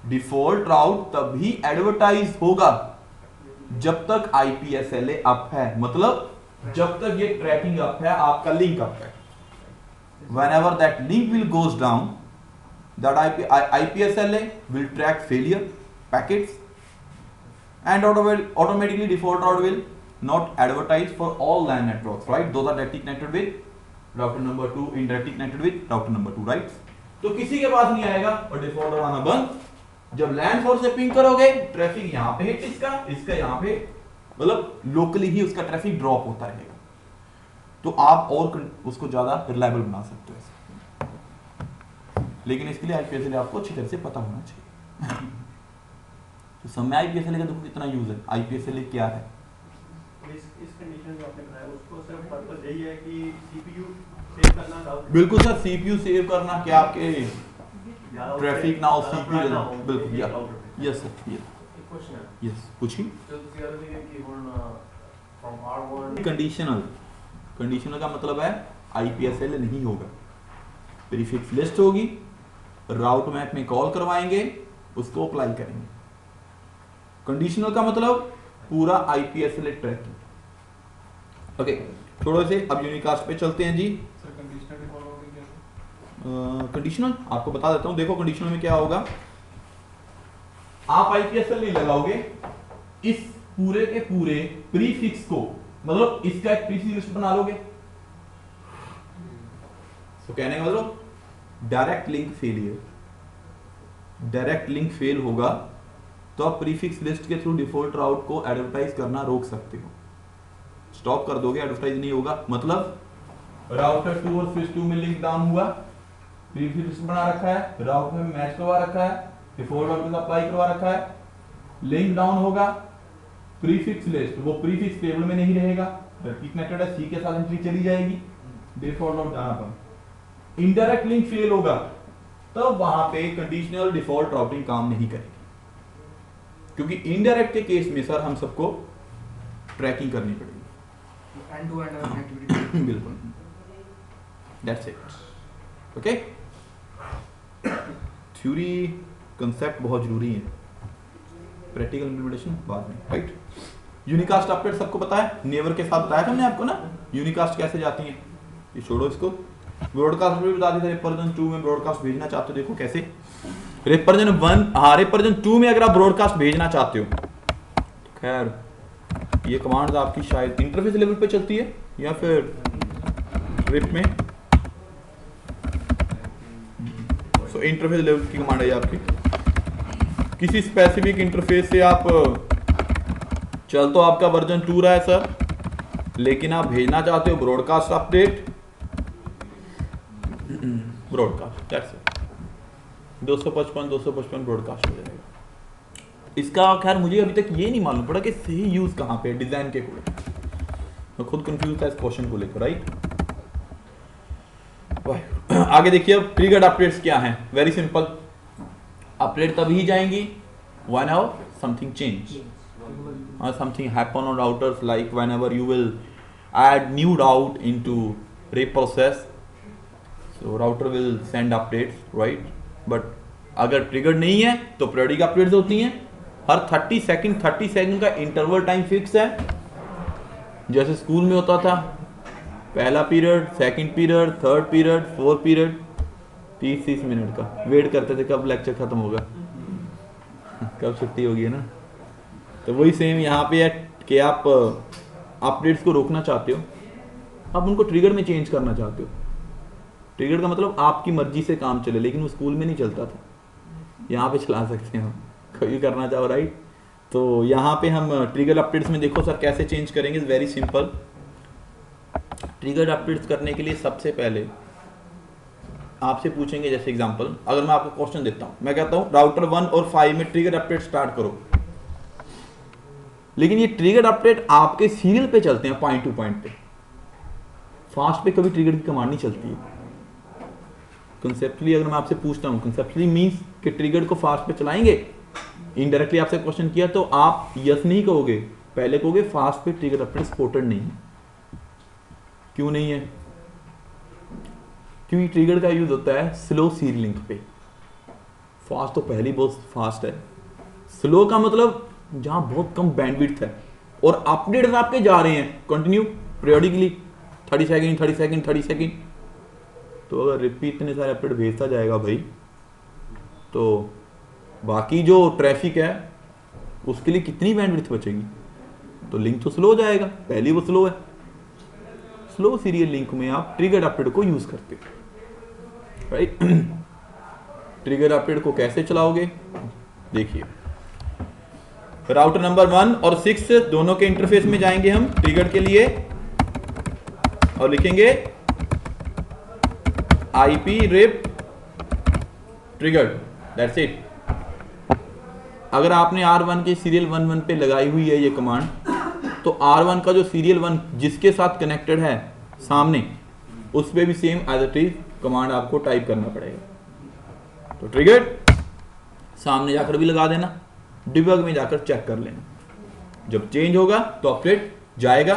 S1: डिफॉल्ट राउट तभी एडवर्टाइज होगा जब तक IPSLA अप है, मतलब जब तक ये ट्रैकिंग अप है, आपका लिंक अप है। whenever that link will goes down, that IPSLA will track failure packets and automatically default route will not advertise for all LAN networks, right? Those are directly connected with router number 2, indirectly connected with router number 2, right? तो किसी के पास नहीं आएगा और default राउट आना बंद। जब LAN 4 से पिंग करोगे, ट्रैफिक यहाँ पे हिट, इसका यहाँ पे, मतलब लोकली ही उसका ट्रैफिक ड्रॉप होता रहेगा। तो आप और उसको ज्यादा रिलायबल बना सकते हो ऐसे। लेकिन इसके लिए IPSLA आपको अच्छी तरह से पता होना चाहिए। तो समय IPSLA का देखो कितना यूज है। IPSLA क्या है?
S4: इस कंडीशन में आपने बनाया उसको सिर्फ पर्पस यही है कि CPU सेव करना था।
S1: बिल्कुल सर, CPU सेव करना, क्या आपके ट्रैफिक ना हो, CPU बिल्कुल, यस सर,
S2: एक क्वेश्चन है
S1: यस पूछिए।
S2: जो ਤੁਸੀਂ ਕਹਿ ਰਹੇ ਕਿ ਹੁਣ from R1
S1: कंडीशनल का मतलब है IPSLA नहीं होगा, प्रीफिक्स लिस्ट होगी, राउट मैप में कॉल करवाएंगे, उसको अप्लाई करेंगे। कंडीशनल का मतलब पूरा IPSLA ट्रैकिंग। ओके, थोड़े से अब यूनिकास्ट पे चलते हैं जी।
S2: सर कंडीशनल डिफॉल्ट राउटिंग कैसे?
S1: कंडीशनल आपको बता देता हूं। देखो कंडीशनल में क्या होगा, आप IPSLA नहीं लगाओगे, इस पूरे के पूरे प्रीफिक्स को, मतलब इसका एक प्रीफिक्स लिस्ट बना लोगे। तो कहने का मतलब direct link failure, direct link fail होगा तो आप प्रीफिक्स लिस्ट के थ्रू डिफॉल्ट राउट को एडवर्टाइज करना रोक सकते हो, स्टॉप कर दोगे, एडवर्टाइज नहीं होगा। मतलब राउटर 2 और स्विच 2 में लिंक डाउन हुआ, प्रीफिक्स लिस्ट बना रखा है, राउटर में मैच करवा रखा है, डिफॉल्ट राउट का अप्लाई करवा रखा है, लिंक डाउन होगा, प्रीफिक्स लिस्ट वो प्रीफिक्स टेबल में नहीं रहेगा, कनेक्टेड है, सी के साथ एंट्री चली जाएगी, डिफॉल्ट राउट जाना पर इनडायरेक्ट लिंक फेल होगा, तब वहां पे कंडीशनल डिफॉल्ट राउटिंग काम नहीं करेगी, क्योंकि इनडायरेक्ट के केस में सर हम सबको ट्रैकिंग करनी पड़ेगी।
S2: एंड टू एंड कनेक्टिविटी
S1: बिल्कुल, that's it. Okay, theory concept बहुत जरूरी है, प्रैक्टिकल इंप्लीमेंटेशन बाद में, राइट। यूनिकास्ट अपडेट सबको पता है, नेवर के साथ बताया था हमने आपको ना यूनिकास्ट कैसे जाती है। ये छोड़ो इसको, ब्रॉडकास्ट भी बता दिया था। रेपरजन 2 में ब्रॉडकास्ट भेजना चाहते हो, देखो कैसे। रेपरजन 1, हाँ रेपरजन 2 में अगर आप ब्रॉडकास्ट भेजना चाहते हो, खैर ये कमांड आपकी शायद इंटरफेस लेवल पे चलती है या फिर रिप में, सो इंटरफेस लेवल की कमांड है आपकी। किसी स्पेसिफिक इंटरफेस से आप चल तो आपका वर्जन 2 रहा है सर, लेकिन आप भेजना चाहते हो broadcast update, broadcast, that's it. 255 broadcast हो जाएगा। इसका खैर मुझे अभी तक ये नहीं मालूम पड़ा कि सही यूज कहाँ पे है डिजाइन के कोड। मैं खुद कंफ्यूज था इस क्वेश्चन को लेकर, राइट। आगे देखिए अब ट्रिगर्ड अपडेट्स क्या हैं। वेरी सिंपल, अपडेट तभी जाएंगी whenever something change or something happen on routers, like whenever you will add new route into reprocess, so router will send updates, right? But अगर ट्रिगर नहीं है तो पीरियडिक अपडेट्स होती हैं हर 30 सेकंड का interval time fix है, जैसे school में होता था, पहला period, second period, third period, fourth period, 30 minute का वेट करते थे कब लेक्चर खत्म होगा, कब छुट्टी होगी, है ना। तो वही सेम यहाँ पे है कि आप अपडेट्स को रोकना चाहते हो, आप उनको ट्रिगर में चेंज करना चाहते हो। ट्रिगर का मतलब आपकी मर्जी से काम चले, लेकिन वो स्कूल में नहीं चलता था, यहाँ पे चला सकते हैं हम, कभी करना चाहो, राइट। तो यहाँ पे हम ट्रिगर अपडेट्स में देखो सर कैसे चेंज करेंगे। वेरी सिंपल, ट्रिगर अपडेट्स करने के लिए सबसे पहले आपसे पूछेंगे, जैसे एग्जांपल अगर मैं आपको क्वेश्चन देता हूं, मैं कहता हूं राउटर 1 और 5 में ट्रिगर अपडेट स्टार्ट करो, लेकिन ये ट्रिगर अपडेट आपके सीरियल पे चलते हैं, पॉइंट टू पॉइंट पे, फास्ट पे कभी ट्रिगर की कमांड नहीं चलती है। कंसेप्चुअली अगर मैं आपसे पूछता हूं, कंसेप्चुअली मींस कि ट्रिगर को फास्ट पे चलाएंगे, इनडायरेक्टली आपसे क्वेश्चन किया तो आप यस नहीं कहोगे, पहले कहोगे फास्ट पे ट्रिगर अपडेट सपोर्टेड नहीं है। क्यों नहीं है? क्योंकि ट्रिगर का यूज होता है स्लो सीरियल लिंक पे। फास्ट तो पहले ही बहुत फास्ट है, स्लो का मतलब जहां बहुत कम बैंडविड्थ है और अपडेट्स आपके जा रहे हैं continue periodically 30 second 30 second 30 second. तो अगर रिपीट इतने सारे अपडेट भेजता जाएगा भाई, तो बाकी जो ट्रैफिक है उसके लिए कितनी बैंडविड्थ बचेगी? तो लिंक तो स्लो हो जाएगा, पहले वो स्लो है। स्लो सीरियल लिंक में आप ट्रिगर अपडेट को यूज करते हो, राइट। ट्रिगर अपडेट को कैसे चलाओगे? देखिए, राउटर नंबर 1 और 6 दोनों के इंटरफेस में जाएंगे हम ट्रिगर के लिए और लिखेंगे IP RIP trigger, that's it. अगर आपने R1 के सीरियल 11 पे लगाई हुई है ये कमांड, तो R1 का जो सीरियल 1 जिसके साथ कनेक्टेड है सामने, उस पर भी same as it is command आपको टाइप करना पड़ेगा। तो ट्रिगर सामने जाकर भी लगा देना, डिबग में जाकर चेक कर लेना। जब चेंज होगा तो अपडेट जाएगा।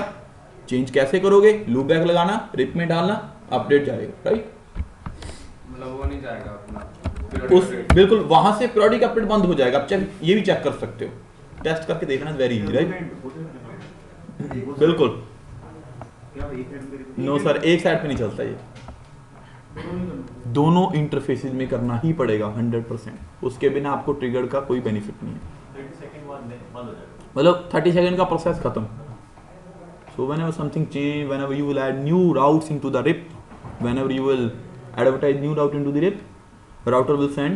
S1: चेंज कैसे करोगे? लूप बैक लगाना, रिप में डालना, अपडेट जाएगा, राइट।
S2: मतलब वो नहीं जाएगा अपना
S1: उस बिल्कुल वहां से पीरियोडिक अपडेट बंद हो जाएगा। आप चेक ये भी चेक कर सकते हो, टेस्ट करके देखना, वेरी इजी, राइट। बिल्कुल नो सर, एक साइड पे नहीं चलता ये, दोनों इंटरफेसेस में करना ही पड़ेगा 100%। उसके बिना आपको ट्रिगर का कोई बेनिफिट नहीं है।
S4: 30 सेकंड बाद बंद हो जाएगा,
S1: मतलब 30 सेकंड का प्रोसेस खत्म। सो whenever something change, whenever you will add new routes into the RIP, whenever you will advertise new route into the RIP, router will send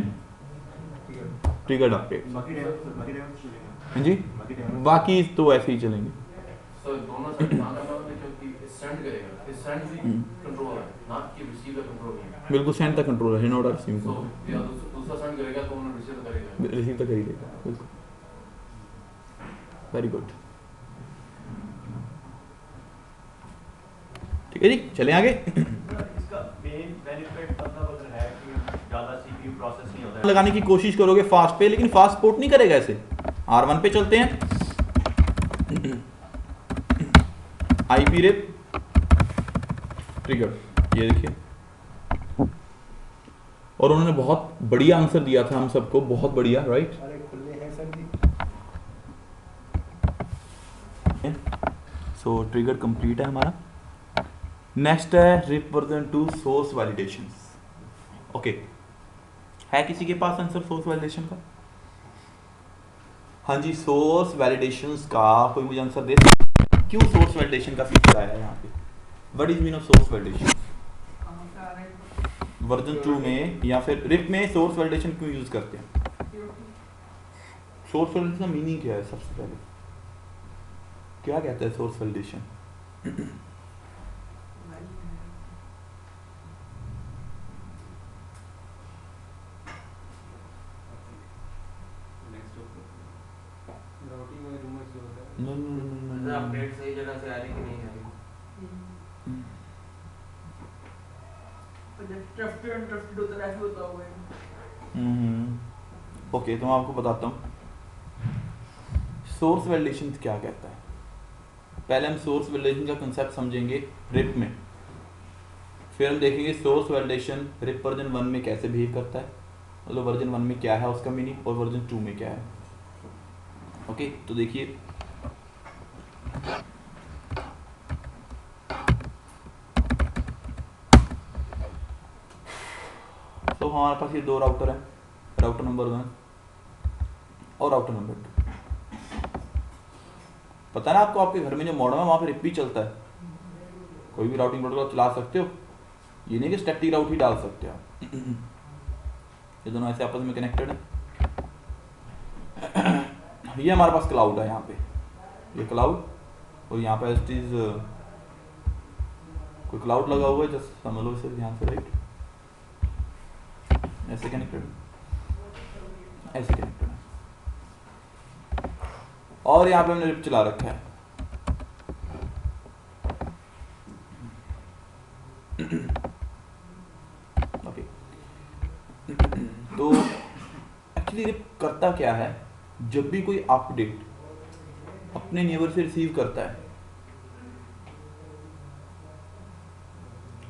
S1: triggered update। हाँ जी, बाकी तो ऐसे ही चलेंगे।
S5: सर दोनों से ध्यान रखना होगा क्योंकि सेंड करेगा, इस सेंड भी कंट्रोल है, ना कि रिसीव का कंट्रोल नहीं है।
S1: बिल्कुल सेंड तक कंट्रोल है, नोट रिसीव
S5: सो या दूसरा सेंड करेगा तो उन्हें रिसीव करेगा,
S1: रिसीव तक कर ही लेगा। बिल्कुल, वेरी गुड। ठीक है जी, चले आगे।
S4: इसका मेन बेनिफिट मतलब अगर है कि ज़्यादा CPU प्रोसेस नहीं होता है।
S1: लगाने की कोशिश करोगे फास्ट पे, लेकिन फास्ट सपोर्ट नहीं करेगा ऐसे। R1 पे चलते हैं, IP रिप ट्रिगर, ये देखिए। और उन्होंने बहुत बढ़िया आंसर दिया था हम सबको, बहुत बढ़िया, राइट।
S2: अरे खुले हैं sir ji.
S1: So trigger complete है हमारा। नेक्स्ट है RIP version 2 source validation. Okay, है किसी के पास आंसर सोर्स वैलिडेशन का? हाँ जी, सोर्स वैलिडेशंस का कोई मुझे आंसर दे सकता है? क्यों सोर्स वैलिडेशन का फीचर आया है यहाँ पे? What is mean of source validation? Version 2 में या फिर रिप में सोर्स वैलिडेशन क्यों यूज करते हैं? सोर्स वैलिडेशन का मीनिंग क्या है? सबसे पहले क्या कहता है सोर्स वैलिडेशन?
S2: राउटिंग में रूमर से होता है।
S1: नो
S5: अपडेट सही जगह से आ रही कि नहीं आ रही।
S2: ट्रस्टेड होता है, ऐसे होता होगा।
S1: ओके, तो मैं आपको बताता हूँ सोर्स वैलिडेशन क्या कहता है। पहले हम सोर्स वैलिडेशन का कंसेप्ट समझेंगे रिप में, फिर हम देखेंगे सोर्स वैलिडेशन रिप वर्जन 1 में कैसे बिहेव करता है, मतलब वर्जन 1 में क्या है उसका मीनिंग और वर्जन 2 में क्या है। ओके, तो देखिए तो हमारे पास ये दो राउटर है, राउटर नंबर 1 और राउटर नंबर 2। पता ना आपको, आपके घर में जो मॉडम है वहां पे रिप भी चलता है। कोई भी राउटिंग प्रोटोकॉल चला सकते हो, ये नहीं कि स्टैटिक राउट ही डाल सकते हो आप। ये दोनों ऐसे आपस में कनेक्टेड है। ये हमारे पास क्लाउड है, यहाँ पे ये क्लाउड, और यहाँ पे चीज कोई क्लाउड लगा हुआ है, जस्ट समझ लो इसे ध्यान से, राइट। ऐसे कनेक्टेड, ऐसे कनेक्टेड है, और यहाँ पे हमने रिप चला रखा है। ओके, तो एक्चुअली रिप करता क्या है? जब भी कोई अपडेट अपने नेबर से रिसीव करता है,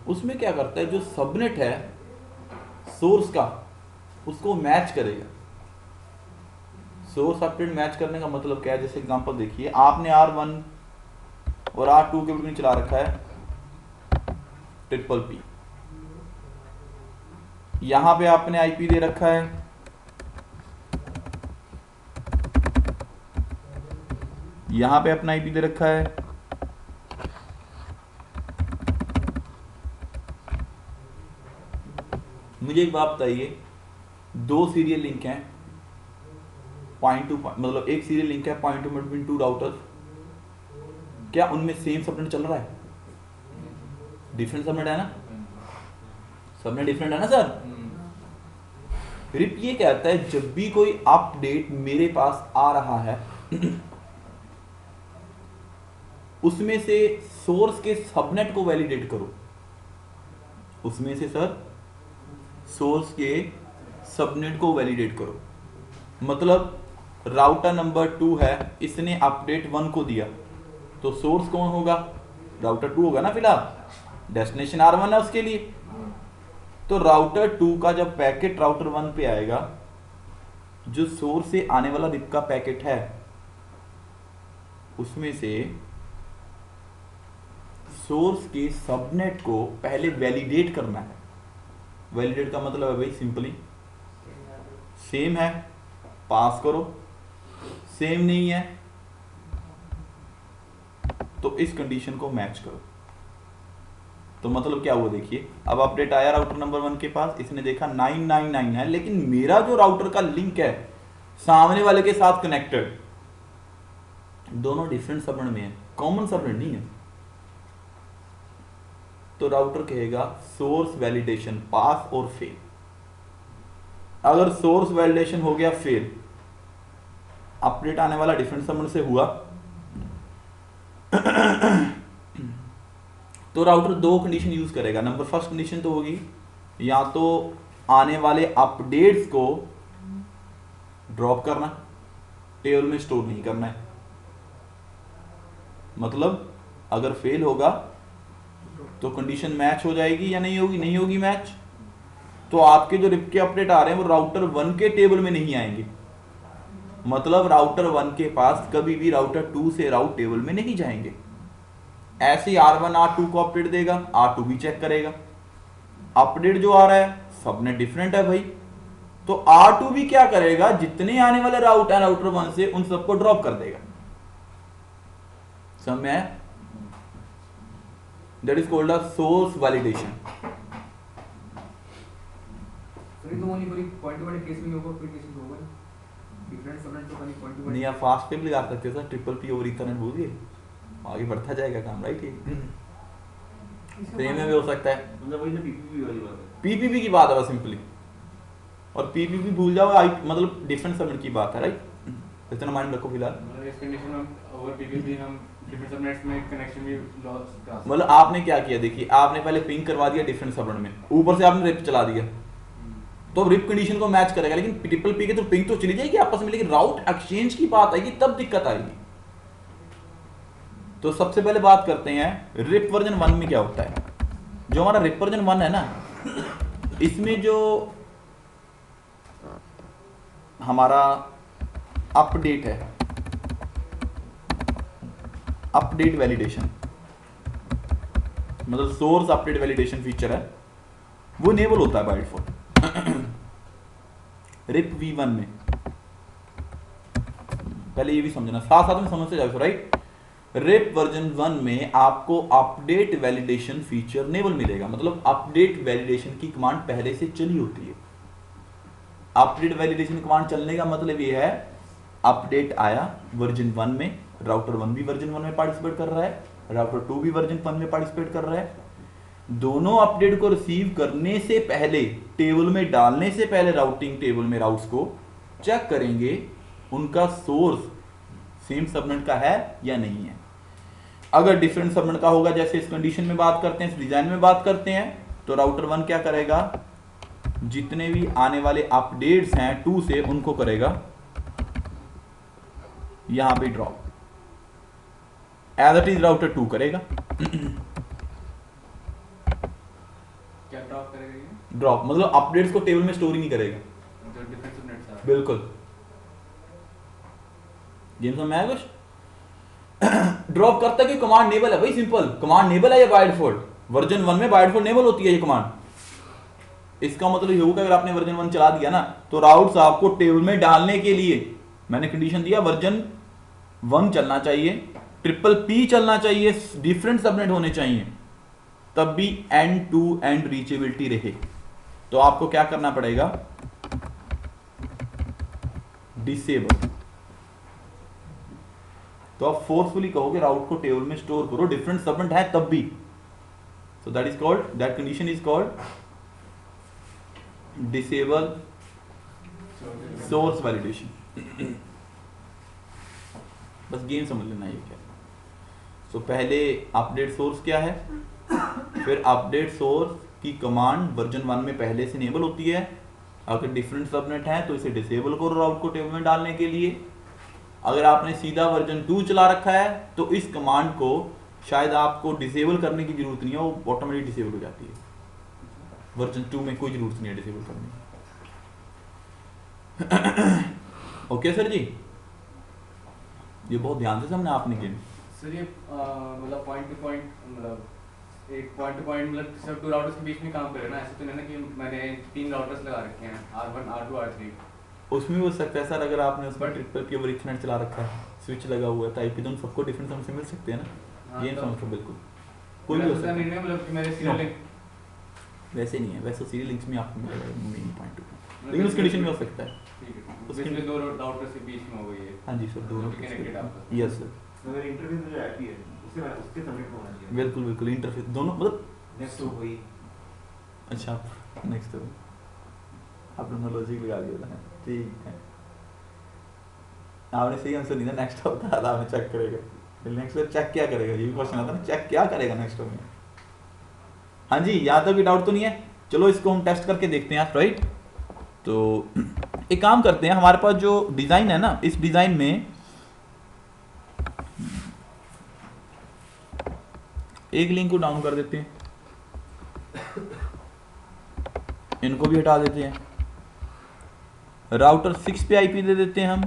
S1: उसमें क्या करता है, जो सबनेट है सोर्स का उसको मैच करेगा। सोर्स अपडेट मैच करने का मतलब क्या है, जैसे एग्जांपल देखिए, आपने R1 और R2 के बीच चला रखा है ट्रिपल पी, यहां पे आपने आईपी दे रखा है यहां पे अपना आईपी दे रखा है, मुझे एक बात बताइए, दो सीरियल लिंक हैं पॉइंट टू पॉइंट, मतलब एक सीरियल लिंक है point two between two routers, क्या उनमें सेम सबनेट चल रहा है? डिफरेंट सबनेट है ना, सबनेट डिफरेंट है ना सर। रिप ये कहता है जब भी कोई अपडेट मेरे पास आ रहा है उसमें से सोर्स के सबनेट को वैलिडेट करो, उसमें से सर सोर्स के सबनेट को वैलिडेट करो। मतलब राउटर नंबर 2 है, इसने अपडेट 1 को दिया, तो सोर्स कौन होगा? राउटर 2 होगा ना, फिलहाल डेस्टिनेशन R1 है उसके लिए। तो राउटर 2 का जब पैकेट राउटर 1 पे आएगा, जो सोर्स से आने वाला रिप का पैकेट है उसमें से सोर्स के सबनेट को पहले वैलिडेट करना है। वैलिडेट का मतलब है भाई सिंपली सेम है पास करो, सेम नहीं है तो इस कंडीशन को मैच करो। तो मतलब क्या हुआ देखिए, अब अपडेट आया राउटर नंबर 1 के पास, इसने देखा 999 है, लेकिन मेरा जो राउटर का लिंक है सामने वाले के साथ कनेक्टेड, दोनों डिफरेंट सबनेट में है, कॉमन सबनेट नहीं है। तो राउटर कहेगा सोर्स वैलिडेशन पास और फेल। अगर सोर्स वैलिडेशन हो गया फेल, अपडेट आने वाला डिफरेंट सबनेट से हुआ तो राउटर दो कंडीशन यूज करेगा। नंबर फर्स्ट कंडीशन तो होगी या तो आने वाले अपडेट्स को ड्रॉप करना, टेबल में स्टोर नहीं करना है। मतलब अगर फेल होगा तो कंडीशन मैच हो जाएगी या नहीं होगी? नहीं होगी मैच, तो आपके जो रिप के अपडेट आ रहे हैं वो राउटर 1 के टेबल में नहीं आएंगे। मतलब राउटर 1 के पास कभी भी राउटर 2 से राउट टेबल में नहीं जाएंगे। ऐसे ही R1 R2 को अपडेट देगा, R2 भी चेक करेगा, अपडेट जो आ रहा है सबनेट डिफरेंट है भाई, तो R2 भी क्या करेगा, जितने आने वाले राउट है राउटर 1 से उन सबको ड्रॉप कर देगा। समझ में? That is called a source validation.
S2: Sir तो only point to point case में होगा, कोई केस में होगा डिफरेंट सबनेट तो खाली पॉइंट टू पॉइंट।
S1: नहीं, आप फास्ट पे भी लगा सकते हो sir, triple P over Ethernet बोल दिए, आगे बढ़ता जाएगा काम, राइट? सेम में भी हो सकता है,
S4: मतलब वही ना पीपीपी वाली बात है।
S1: पीपीपी की बात है बस सिंपली, और पीपीपी भूल जाओ, मतलब डिफरेंट सबनेट की बात है, राइट? इतना माइंड रखो फिलहाल।
S5: मतलब इस कंडीशन में ओवर पीपीपी हम डिफरेंट सबनेट्स में कनेक्शन भी लॉस करा सकते
S1: मतलब आपने क्या किया, देखिए आपने पहले पिंग करवा दिया डिफरेंट सबनेट में, ऊपर से आपने रिप चला दिया, तो रिप कंडीशन को मैच करेगा, लेकिन ट्रिपल पी के तो पिंग तो चली जाएगी आपस में, लेकिन राउट एक्सचेंज की बात आएगी तब दिक्कत आएगी। तो सबसे पहले बात करते हैं रिप वर्जन 1 में क्या होता है। जो हमारा रिप वर्जन 1 है ना, इसमें जो हमारा अपडेट है, अपडेट वैलिडेशन, मतलब सोर्स अपडेट वैलिडेशन फीचर है, वो इनेबल होता है बाय डिफॉल्ट रिप V1 में। पहले ये भी समझना, साथ साथ में समझते जाओ, राइट? रिप वर्जन 1 में आपको अपडेट वैलिडेशन फीचर इनेबल मिलेगा, मतलब अपडेट वैलिडेशन की कमांड पहले से चली होती है। अपडेट वैलिडेशन कमांड चलने का मतलब ये है, अपडेट आया वर्जन 1 में, राउटर 1 भी वर्जन 1 में पार्टिसिपेट कर रहा है, राउटर 2 भी वर्जन 1 में पार्टिसिपेट कर रहा है। दोनों अपडेट को रिसीव करने से पहले, टेबल में डालने से पहले, राउटिंग टेबल में राउट्स को चेक करेंगे उनका सोर्स सेम सबनेट का है या नहीं है। अगर डिफरेंट सबनेट का होगा, जैसे इस कंडीशन में बात करते हैं, इस डिजाइन में बात करते हैं, तो राउटर 1 क्या करेगा, जितने भी आने वाले अपडेट्स हैं 2 से उनको करेगा यहां पे drop, as it is router 2 करेगा। ड्रॉप मतलब अपडेट्स को टेबल में स्टोर ही नहीं करेगा,
S2: जो डिफरेंट सबनेट्स आ
S1: बिल्कुल। गेम समझ में आया कुछ? ड्रॉप करता है कि कमांड नेबल है भाई, सिंपल कमांड नेबल है ये बाय डिफॉल्ट। वर्जन 1 में बाय डिफॉल्ट नेबल होती है ये कमांड। इसका मतलब ये होगा अगर आपने वर्जन 1 चला दिया ना तो राउट्स आपको टेबल में डालने के लिए मैंने कंडीशन दिया वर्जन 1 चलना चाहिए, ट्रिपल पी चलना चाहिए, डिफरेंट सबनेट होने चाहिए, तब भी एंड टू एंड रीचेबिलिटी रहे। तो आपको क्या करना पड़ेगा, डिसेबल। तो आप फोर्सफुली कहोगे राउट को टेबल में स्टोर करो, डिफरेंट सबनेट है तब भी। So that is called, that condition is called disable source validation. बस गेम समझ लेना ये क्या। सो पहले अपडेट सोर्स क्या है, फिर अपडेट सोर्स की कमांड वर्जन 1 में पहले से इनेबल होती है। अगर डिफरेंट सबनेट है तो इसे डिसेबल करो राउट को टेबल में डालने के लिए। अगर आपने सीधा वर्जन 2 चला रखा है तो इस कमांड को शायद आपको डिसेबल करने की जरूरत नहीं है, वो ऑटोमेटिक डिसेबल हो जाती है। वर्जन 2 में कोई जरूरत नहीं है डिसेबल करने की। ओके सर जी, ये बहुत ध्यान से समझना आपने गेम।
S2: सर ये मतलब पॉइंट टू पॉइंट मतलब एक पॉइंट टू पॉइंट मतलब सिर्फ 2 राउटर्स के बीच में काम करे ना, ऐसे तो नहीं ना कि मैंने 3 राउटर्स लगा रखे हैं R1 R2 R3।
S1: उसमें भी हो सकता है सर, अगर आपने उसमें ट्रिपल पी ओवर इथरनेट चला रखा है, स्विच लगा हुआ है, तो आईपी दोनों सबको डिफरेंट समझ से मिल सकते हैं ना। गेम समझ लो बिल्कुल कोई भी हो सकता है।
S2: नहीं मतलब कि मेरे सीरियल लिंक
S1: वैसे नहीं है, वैसे सीरियल लिंक्स में आपको मिलेगा मेन पॉइंट टू पॉइंट, लेकिन उस कंडीशन में हो सकता है।
S2: ठीक है,
S1: उसके-
S2: उसके 2 राउटर्स के बीच में हो गई है।
S1: हाँ जी सर, दोनों
S2: कनेक्टेड आपस।
S1: यस सर,
S4: अगर इंटरव्यू में जो आईपी है उसके सबमिट होना चाहिए।
S1: बिल्कुल बिल्कुल इंटरफेस दोनों मतलब।
S4: नेक्स्ट हो गई।
S1: अच्छा नेक्स्ट तो आपने लॉजिक लगा दिया था, ठीक है। आपने सही आंसर नहीं था, नेक्स्ट होता था मैं चेक करेगा, नेक्स्ट में चेक क्या करेगा, ये भी क्वेश्चन आता है ना, चेक क्या करेगा नेक्स्ट में। हाँ जी, यहाँ तक भी डाउट तो नहीं है। चलो इसको हम टेस्ट करके देखते हैं राइट। तो एक काम करते हैं, हमारे पास जो डिजाइन है ना, इस डिजाइन में एक लिंक को डाउन कर देते हैं, इनको भी हटा देते हैं, राउटर 6 पे आईपी दे देते हैं हम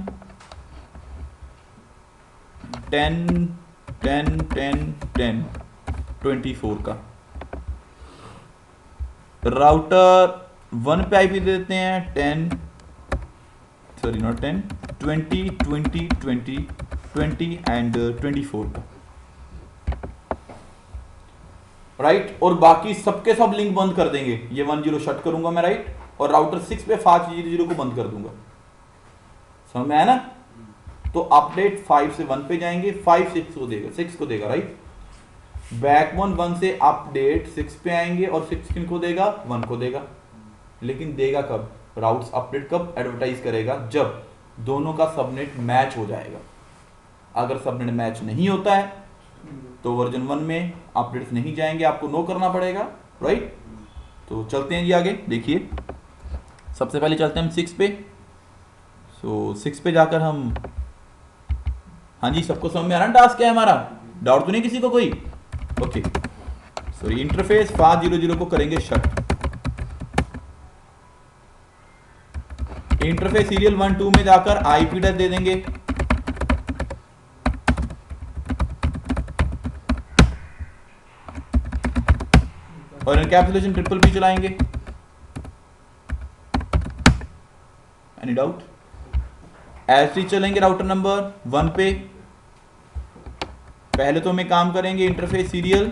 S1: 10 10 10 10 24 का। राउटर 1 पे आईपी दे देते हैं 10 सॉरी नॉट 10 20 20 20 20 एंड 24 का राइट। और बाकी सबके सब लिंक बंद कर देंगे, ये 10 शट करूंगा मैं राइट, और राउटर 6 पे 500 को बंद कर दूंगा। समझ में आया ना। तो अपडेट 5 से 1 पे जाएंगे, 5 6 को देगा राइट। बैकबोन 1 से अपडेट 6 पे आएंगे और 6 किन को देगा, 1 को देगा। लेकिन देगा कब, राउट्स अपडेट कब एडवर्टाइज करेगा, जब दोनों का सबनेट मैच हो जाएगा। अगर सबनेट मैच नहीं होता है तो वर्जन 1 में अपडेट्स नहीं जाएंगे, आपको नो करना पड़ेगा राइट। तो चलते हैं जी आगे, देखिए सबसे पहले चलते हैं हम 6 पे। सो 6 पे जाकर हम, हाँ जी सबको समझ में आ रहा है टास्क क्या है हमारा, डाउट तो नहीं किसी को कोई। ओके सो इंटरफेस 500 को करेंगे शट, इंटरफेस सीरियल 1 2 में जाकर आईपी एड्रेस दे देंगे, और एनकैप्सुलेशन ट्रिपल पी चलाएंगे। एनी डाउट, एस चलेंगे राउटर नंबर 1 पे। पहले तो हमें काम करेंगे इंटरफेस सीरियल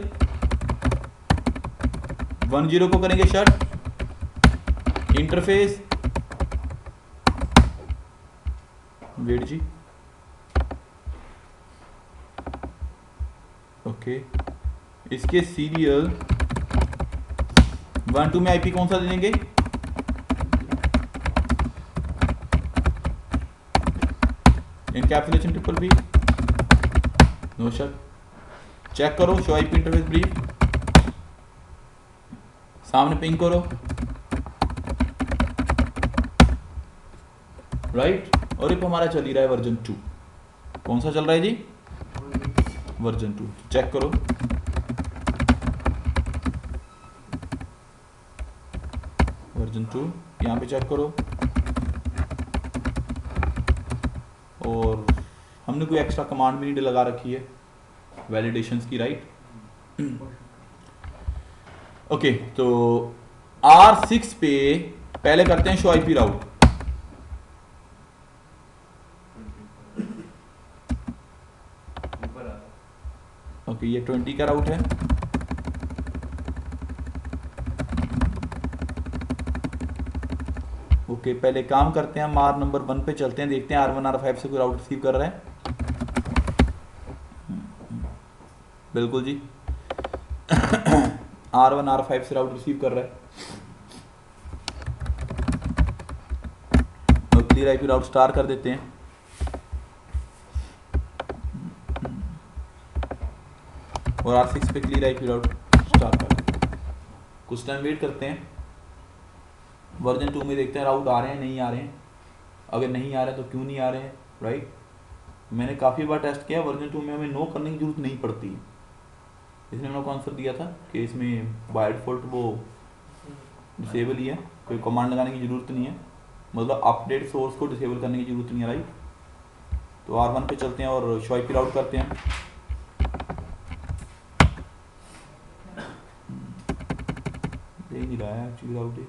S1: 10 को करेंगे shut, interface wait ji okay, इसके सीरियल 1 2 में आईपी कौन सा दे देंगे, encapsulation triple P no shut. Check करो शो आईपी इंटरफेस ब्रीफ, सामने पिंग करो राइट। और एक हमारा चल ही रहा है वर्जन 2, कौन सा चल रहा है जी, वर्जन 2। चेक करो वर्जन 2 यहाँ पे चेक करो, और हमने कोई एक्स्ट्रा कमांड भी नहीं लगा रखी है वैलिडेशंस की, राइट। ओके, तो R6 पे पहले करते हैं शो आईपी राउट।
S2: ऊपर आता
S1: ओके, ये 20 का राउट है। ओके, पहले काम करते हैं, हम R नंबर 1 पे चलते हैं, देखते हैं R1 R5 से कोई राउट रिसीव कर रहा है। बिल्कुल जी R1 R5 से राउट रिसीव कर रहा है। और क्लियर आईपी राउट स्टार कर देते हैं। और R6 पे क्लियर आईपी राउट स्टार कर देते हैं। कुछ टाइम वेट करते हैं, वर्जन 2 में देखते हैं राउट आ रहे हैं नहीं आ रहे हैं। अगर नहीं आ रहे हैं तो क्यों नहीं आ रहे हैं, राइट। मैंने काफ़ी बार टेस्ट किया, वर्जन 2 में हमें नो करने की जरूरत नहीं पड़ती। इसने मैंने आंसर दिया था कि इसमें बाय डिफॉल्ट वो डिसेबल ही है, कोई कमांड लगाने की ज़रूरत नहीं है, मतलब अपडेट सोर्स को डिसेबल करने की जरूरत नहीं है, राइट। तो R1 पे चलते हैं और शो आईपी राउट करते हैं। दे नहीं रहा है एक्चुअली राउट,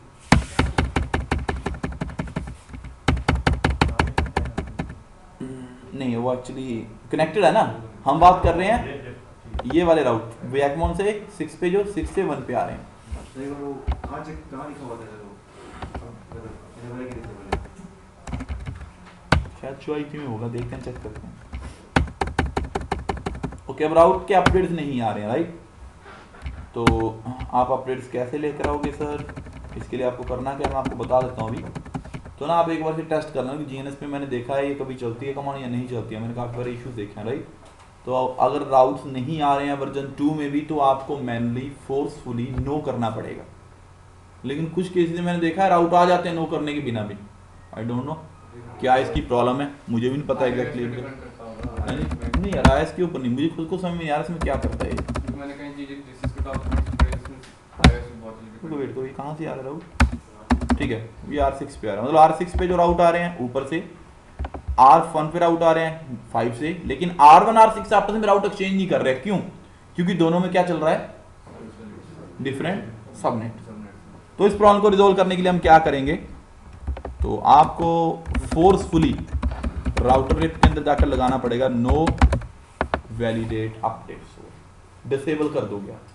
S1: नहीं वो एक्चुअली कनेक्टेड है ना। हम बात कर रहे हैं ये वाले राउट वैकमोन से 6 पे, जो 6 से 1 पे आ रहे हैं। शायद शो आईपी में होगा, देखते हैं, चेक करते हैं। ओके, अब राउट के अपडेट्स नहीं आ रहे हैं, राइट। तो आप अपडेट्स कैसे लेकर आओगे सर, इसके लिए आपको करना क्या है मैं आपको बता देता हूँ अभी। तो ना आप एक बार से टेस्ट कर लेना कि जीएनएस पे मैंने देखा है ये कभी चलती है कमांड या नहीं चलती है। मैंने काफ़ी बार इश्यूज देखे हैं, राइट। तो अगर राउट्स नहीं आ रहे हैं वर्जन 2 में भी, तो आपको मैनुअली फोर्सफुली नो करना पड़ेगा। लेकिन कुछ केसेस में मैंने देखा है राउट आ जाते हैं नो करने के बिना भी। आई डोंट नो क्या इसकी प्रॉब्लम है, मुझे भी नहीं पता एग्जैक्टली। नहीं यार, आईएस के ऊपर नहीं, मुझे खुद को समझ में नहीं आ रहा इसमें क्या करता है ये।
S2: मैंने कहीं चीजें जिस के डॉक्यूमेंट्स पढ़े इसमें आया इसमें बहुत
S1: तो वेट करो, ये कहाँ से आ रहा है राउट। ठीक है, ये R6 पे आ रहा है, मतलब R6 पे जो राउट आ रहे हैं ऊपर से, R1 पे राउट आ रहे हैं 5 से, लेकिन R1 R6 आपस में राउट एक्सचेंज नहीं कर रहे। क्यों? क्योंकि दोनों में क्या चल रहा है, डिफरेंट सबनेट। तो इस प्रॉब्लम को रिजोल्व करने के लिए हम क्या करेंगे, तो आपको फोर्सफुली राउटर रिप के अंदर जाकर लगाना पड़ेगा no validate update source, disable कर दोगे आप।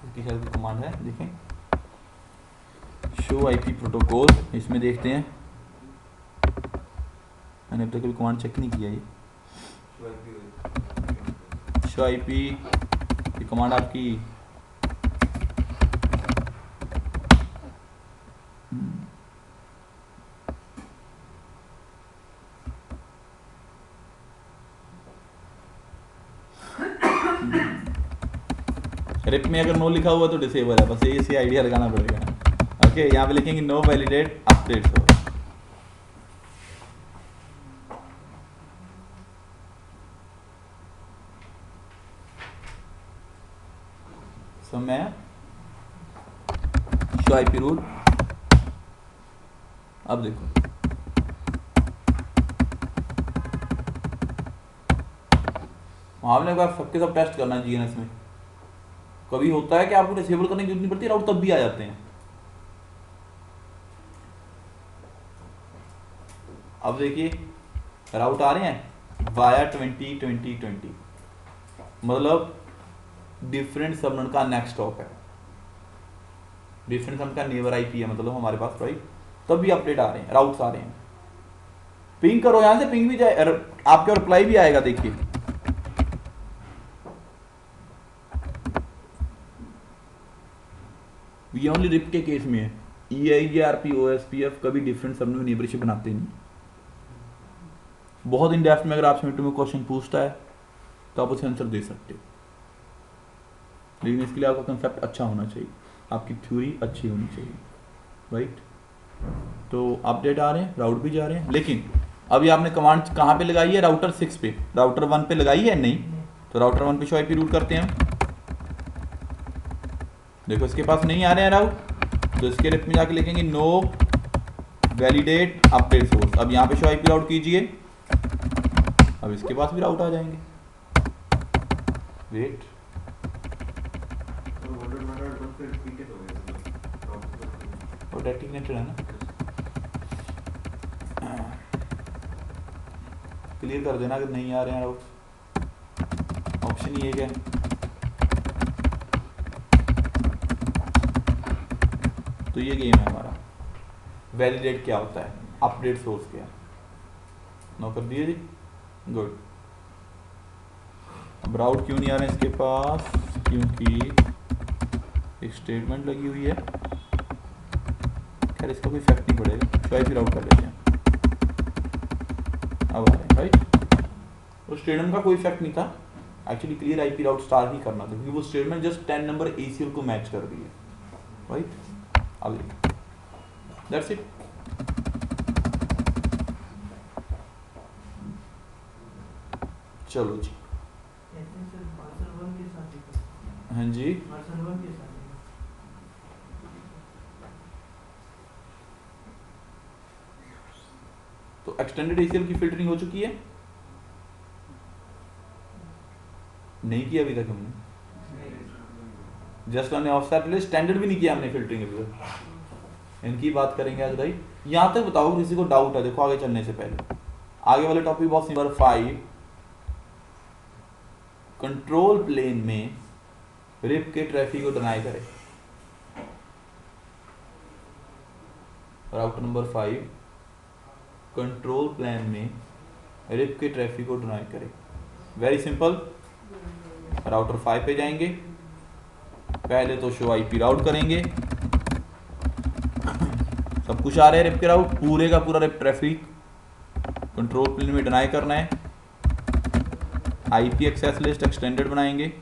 S1: इसकी शायद कमांड है, देखें, शो आईपी प्रोटोकॉल, इसमें देखते हैं। मैंने अब तक कभी कमांड चेक नहीं किया। ये शो आईपी ये कमांड आपकी रिप में अगर नो लिखा हुआ तो डिसेबल है, बस ये इसी आइडिया लगाना पड़ेगा। ओके, यहाँ पे लिखेंगे नो वैलिडेट अपडेट हो। समय शो आईपी रूल। अब देखो, आपने एक बार सबके सब टेस्ट करना है जीएनएस में। कभी होता है कि आपको डिसेबल करने की जरूरत नहीं पड़ती, राउट तब भी आ जाते हैं। अब देखिए राउट आ रहे हैं वाया 20 मतलब डिफरेंट सबनेट का नेक्स्ट स्टॉप है, डिफरेंट सबनेट का नेबर आईपी है मतलब हमारे पास, राइट। तब भी अपडेट आ रहे हैं, राउट्स आ रहे हैं। पिंग करो, यहां से पिंग भी जाए, आपके रिप्लाई भी आएगा। देखिए ये ओनली रिप के केस में है। EIGRP OSPF कभी डिफरेंट सबनेट नेबरशिप बनाते नहीं। बहुत इन डेप्थ में अगर आपसे में क्वेश्चन पूछता है तो आप उसे आंसर दे सकते हो, लेकिन इसके लिए आपका कंसेप्ट अच्छा होना चाहिए, आपकी थ्योरी अच्छी होनी चाहिए, राइट। तो अपडेट आ रहे हैं, राउट भी जा रहे हैं, लेकिन अभी आपने कमांड कहाँ पे लगाई है, राउटर 6 पे, राउटर 1 पे लगाई है नहीं। तो राउटर 1 पे शो आईपी रूट करते हैं। देखो इसके पास नहीं आ रहे हैं राउट, तो इसके रिप में जाके लिखेंगे नो वैलिडेट अपडेट सोर्स। अब यहाँ पे शो आईपी राउट कीजिए, अब इसके पास भी राउट आ जाएंगे। वेट, और डेटिनेटेड है ना, क्लियर कर देना अगर नहीं आ रहे हैं राउट। ऑप्शन ही एक है, तो ये गेम है हमारा। वैलिडेट क्या होता है, अपडेट सोर्स क्या है, नो कर दिए जी, गुड। अब राउट क्यों नहीं आ रहे हैं इसके पास, क्योंकि एक स्टेटमेंट लगी हुई है। खैर इसका कोई इफेक्ट नहीं पड़ेगा, चॉइस भी राउट कर लेते हैं। अब आ रहे हैं राइट, उस स्टेटमेंट का कोई इफेक्ट नहीं था actually, clear IP route star ही करना था क्योंकि वो स्टेटमेंट जस्ट 10 नंबर ACL को मैच कर रही है राइट। अब दैट्स इट। चलो जी, हाँ जी, तो एक्सटेंडेड ACL की फिल्टरिंग हो चुकी है, नहीं किया अभी तक हमने, जस्ट हमने ऑफसेट लिस्ट स्टैंडर्ड भी नहीं किया हमने फिल्टरिंग अभी तक। इनकी बात करेंगे आज भाई। यहां तक बताओ किसी को डाउट है, देखो आगे चलने से पहले आगे वाले टॉपिक बहुत नंबर 5, कंट्रोल प्लेन में रिप के ट्रैफिक को डिनाई करें। राउटर नंबर 5, कंट्रोल प्लेन में रिप के ट्रैफिक को डिनाई करें। वेरी सिंपल, राउटर 5 पे जाएंगे, पहले तो शो आईपी राउट करेंगे, सब कुछ आ रहा है रिप के राउट, पूरे का पूरा रिप ट्रैफिक कंट्रोल प्लेन में डिनाई करना है। आईपी एक्सेस लिस्ट एक्सटेंडेड बनाएंगे,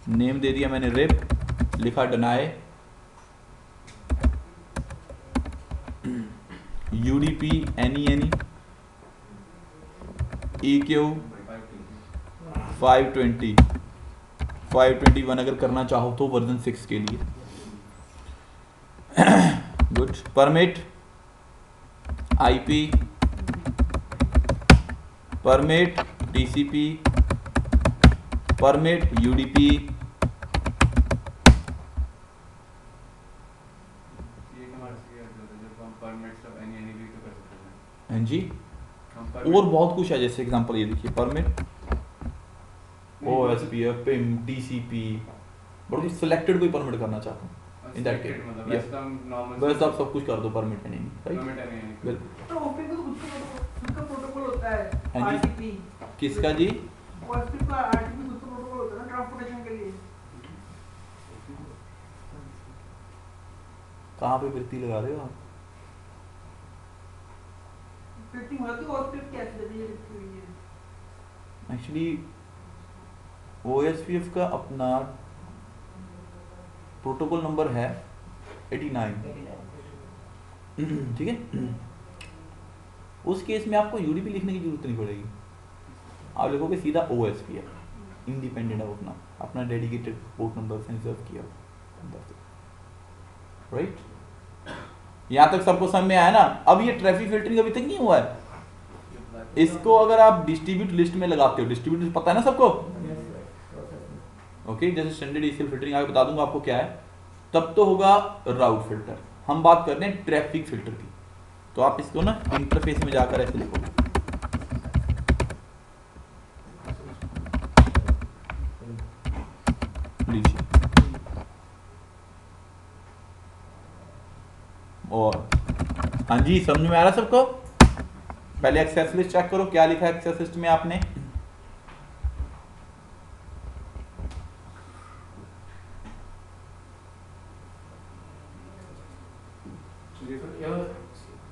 S1: नेम दे दिया मैंने रिप, लिखा डिनाई, यूडीपी एनी EQ 521 अगर करना चाहो तो वर्जन 6 के लिए, good. Permit IP, permit TCP, permit UDP, हाँ जी, और बहुत कुछ है, जैसे एग्जांपल ये देखिए, परमिट OSPF, PIM, TCP, बड़ा कुछ सिलेक्टेड कोई परमिट करना चाहता हूँ इन दैट केस, बस आप सब कुछ कर दो परमिट है नहीं राइट, बिल्कुल।
S6: तो ओपन का खुद का प्रोटोकॉल होता है,
S1: हाँ जी।
S6: RTP,
S1: किसका जी,
S6: OSPF का RTP खुद का प्रोटोकॉल होता है ना ट्रांसपोर्टेशन के लिए।
S1: कहाँ पे वृत्ति लगा रहे हो आप?
S6: फिटिंग होती है OSPF कैसे जब ये लिखी हुई है।
S1: एक्चुअली OSPF का अपना प्रोटोकॉल नंबर है 89, ठीक है। उस केस में आपको UDP लिखने की जरूरत नहीं पड़ेगी, आप लिखोगे सीधा OSPF, इंडिपेंडेंट ऑफ अपना डेडिकेटेड पोर्ट नंबर से रिजर्व किया राइट। यहाँ तक सबको समझ में आया ना। अब ये ट्रैफिक फिल्टरिंग अभी तक नहीं हुआ है, इसको अगर आप डिस्ट्रीब्यूट लिस्ट में लगाते हो, डिस्ट्रीब्यूट पता है ना सबको, ओके जैसे स्टैंडर्ड ACL फिल्टरिंग आगे बता दूंगा आपको क्या है, तब तो होगा राउट फिल्टर। हम बात कर रहे हैं ट्रैफिक फिल्टर की, तो आप इसको ना इंटरफेस में जाकर ऐसे लिखो, लीजिए, और हाँ जी समझ में आ रहा सबको। पहले एक्सेस लिस्ट चेक करो, क्या लिखा है एक्सेस लिस्ट में आपने,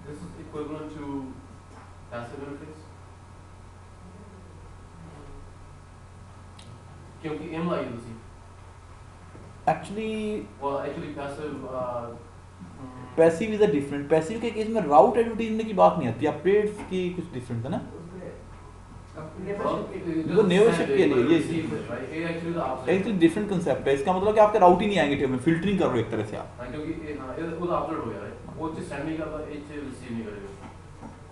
S5: This is equivalent to passive interface. क्योंकि M लाई उसी।
S1: Actually
S5: Actually passive.
S1: Passive is a different, passive के केस में राउट एडवर्टाइजमेंट की बात नहीं आती, अपडेट्स की कुछ डिफरेंट है ना। वो neighborship के लिए, ये एक्चुअली डिफरेंट कंसेप्ट है। इसका मतलब कि आपके राउट ही नहीं आएंगे टेबल में, फिल्टरिंग कर रहे हो एक तरह से आप।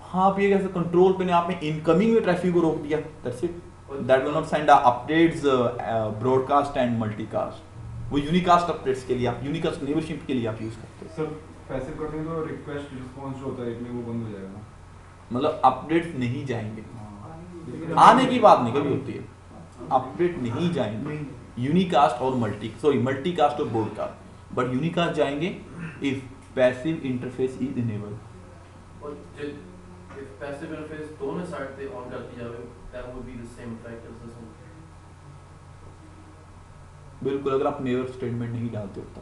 S1: हाँ, आप ये कैसे कंट्रोल पे नहीं, आपने इनकमिंग में ट्रैफिक को रोक दिया, that's it, that will not send updates broadcast and multicast. वो यूनिकास्ट अपडेट्स के लिए, आप यूनिकास्ट नेबरशिप के लिए आप यूज करते हो।
S7: सर पैसिव करते हैं तो रिक्वेस्ट रिस्पांस जो होता है एक में वो बंद हो जाएगा ना,
S1: मतलब अपडेट्स नहीं जाएंगे, आने की बात नहीं कभी होती है, अपडेट नहीं जाएंगे यूनिकास्ट और मल्टीकास्ट और ब्रॉडकास्ट, बट यूनिकास्ट जाएंगे if passive interface is enabled.
S5: और if passive interface दोनों साइड पे ऑन कर दिया जाए, that would be the same effect as this one.
S1: बिल्कुल, अगर आप नेवर स्टेटमेंट नहीं डालते हो तो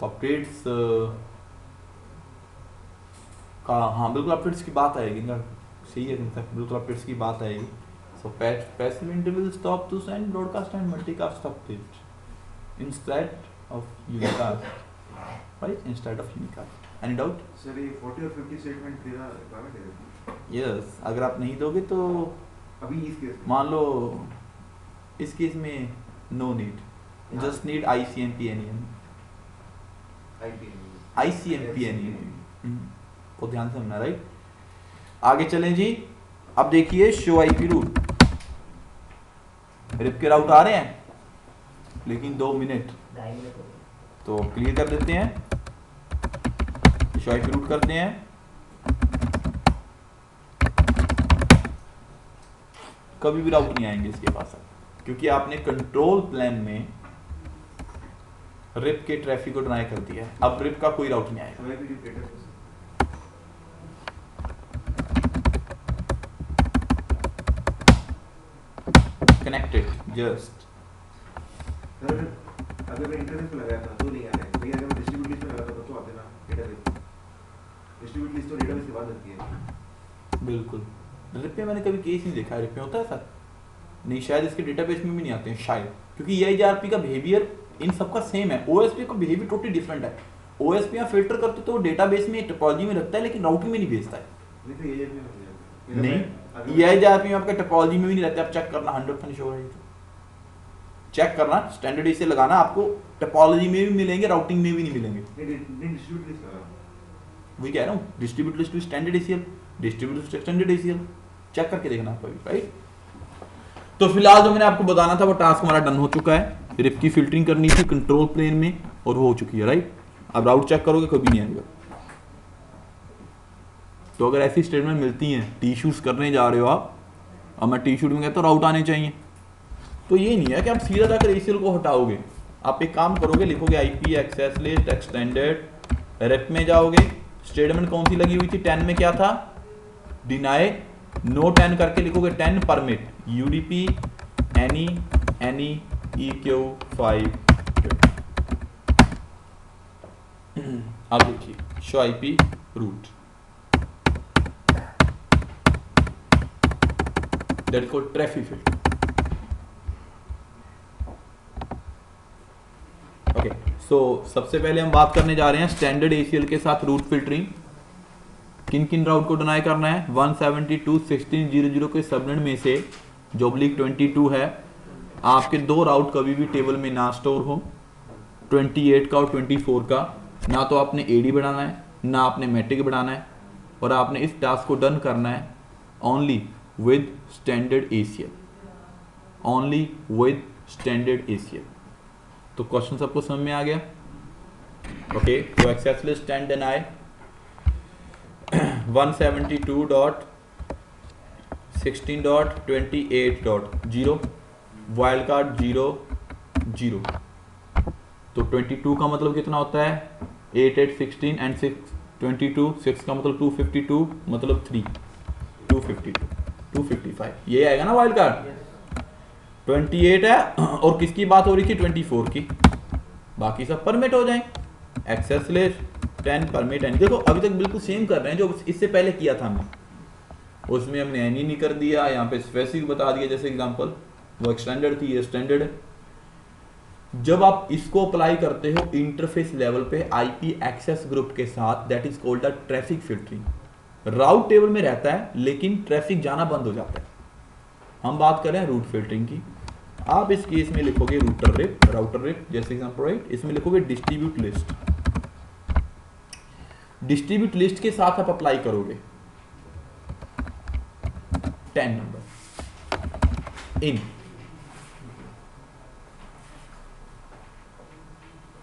S1: अपडेट्स का, हाँ बिल्कुल अपडेट्स की बात आएगी ना, सही है कंसेप्ट, बिल्कुल अपडेट्स की बात आएगी। So passive interface will stop to send broadcast and multicast updates instead of unicast, right, instead of unicast. Any doubt?
S8: Sir ये 40 और 50 स्टेटमेंट देना रिक्वायरमेंट है?
S1: यस, अगर आप नहीं दोगे तो
S8: अभी इस केस
S1: मान लो इस केस में no need, just need ICMP को ध्यान से समझना, राइट। आगे चलें जी, अब देखिए शो IP रूट, रिप के राउट आ रहे हैं लेकिन 2 मिनट, तो क्लियर कर देते हैं, शो IP रूट करते हैं। कभी भी राउट नहीं आएंगे इसके पास, क्योंकि आपने कंट्रोल प्लान में रिप के ट्रैफिक को डिनाई कर दिया है, अब रिप का कोई राउट नहीं आएगा। कनेक्टेड जस्ट,
S8: अगर मैं इंटरनेट पे लगाया था तो नहीं आ रहा है, लेकिन अगर मैं डिस्ट्रीब्यूट लिस्ट में लगाता था तो आते ना डेटाबेस। डिस्ट्रीब्यूट लिस्ट तो डेटाबेस के बाद आती है।
S1: बिल्कुल, रिप पे मैंने कभी केस नहीं देखा, रिप पे होता है सर नहीं, शायद इसके डेटाबेस में भी नहीं आते हैं शायद, क्योंकि EIGRP का बिहेवियर इन सबका सेम है, OSP का बिहेवियर टोटली डिफरेंट है। OSP यहाँ फिल्टर करते तो डेटाबेस में टोपोलॉजी में रखता है लेकिन राउटिंग में नहीं भेजता है।
S8: नहीं तो ये
S1: नहीं, EIGRP में आपका टोपोलॉजी में भी नहीं रहता, आप चेक करना 100% श्योर है, चेक करना, स्टैंडर्ड इसे लगाना, आपको टोपोलॉजी में भी मिलेंगे, राउटिंग में भी नहीं मिलेंगे।
S8: डिस्ट्रीब्यूट लिस्ट लगा,
S1: वही कह रहा हूँ, distribute list to standard ACL, distribute list standard ACL, check करके देखना आपका भी, राइट। तो फिलहाल जो मैंने आपको बताना था वो टास्क हमारा डन हो चुका है, रिप की फिल्टरिंग करनी थी कंट्रोल प्लेन में और हो चुकी है, राइट। अब राउट चेक करोगे कभी नहीं आएगा। तो अगर ऐसी स्टेटमेंट मिलती हैं, टी-शूट्स करने जा रहे हो आप, और मैं टी-शूट में कहता हूँ राउट आने चाहिए, तो ये नहीं है कि आप सीधा जाकर ACL को हटाओगे, आप एक काम करोगे, लिखोगे IP access list extended, RIP में जाओगे, स्टेटमेंट कौन सी लगी हुई थी, 10 में क्या था, डिनाई, नो 10 करके लिखोगे 10 परमिट UDP any EQ 5। अब देखिए show IP route, that called traffic filter. Okay, so सबसे पहले हम बात करने जा रहे हैं स्टैंडर्ड ACL के साथ रूट फिल्टरिंग। किन किन राउट को डिनाई करना है, 172.16.00 के सबनेट में से जो oblique 22 है, आपके 2 राउट कभी भी टेबल में ना स्टोर हो, 28 का और 24 का, ना तो आपने AD बढ़ाना है ना आपने मैट्रिक बढ़ाना है, और आपने इस टास्क को डन करना है only with standard ACL, only with standard ACL। तो क्वेश्चन सबको समझ में आ गया? ओके, तो access list and deny 172.16.28.0 wild card 0 0। तो 22 का मतलब कितना होता है, 8 8 16 एंड 6 22, 6 का मतलब 252 मतलब 3 252 255, ये आएगा ना वाइल्ड कार्ड। 28 है और किसकी बात हो रही थी, 24 की, बाकी सब परमिट हो जाए। एक्सेस लिस्ट 10 परमिट एनी, देखो अभी तक बिल्कुल सेम कर रहे हैं जो इससे पहले किया था हमने, उसमें हमने एनी नहीं कर दिया, यहाँ पे स्पेसिफिक बता दिया, जैसे एग्जांपल वो एक्सटेंडेड थी, ये स्टैंडर्ड है। जब आप इसको अप्लाई करते हो इंटरफेस लेवल पे IP एक्सेस ग्रुप के साथ, that is called the traffic filtering. Route table में रहता है लेकिन ट्रैफिक जाना बंद हो जाता है। हम बात कर रहे हैं रूट फिल्टरिंग की। आप इस केस में लिखोगे राउटर रिप जैसे एग्जांपल राइट, इसमें लिखोगे डिस्ट्रीब्यूट लिस्ट। डिस्ट्रीब्यूट लिस्ट के साथ आप अप्लाई करोगे 10 नंबर इन।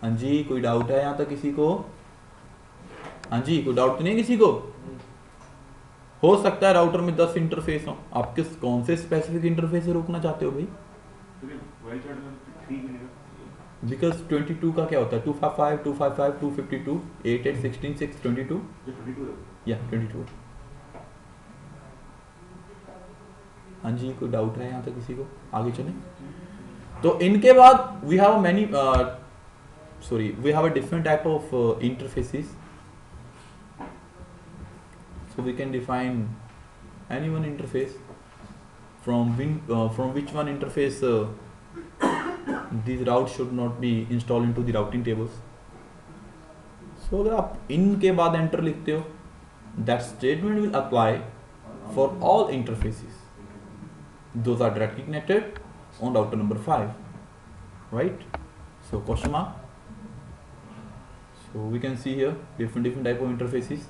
S1: हाँ जी, कोई डाउट है यहां तक किसी को? हाँ जी, कोई डाउट तो नहीं है किसी को? हो सकता है राउटर में 10 इंटरफेस हो, आप किस कौन से स्पेसिफिक इंटरफेस से रोकना चाहते हो भाई? बिकॉज 22 का क्या होता है? 255, 255, 252, 88, 16, 6, 22 या 22। हाँ जी, कोई डाउट है यहाँ तक किसी को? आगे चलें। तो इनके बाद we have many we have a different type of interfaces, so we can define any one interface from which one interface these routes should not be installed into the routing tables. So अगर आप इनके बाद enter लिखते हो, that statement will apply for all interfaces. Those are directly connected on router number 5, right? So question mark. So we can see here different type of interfaces.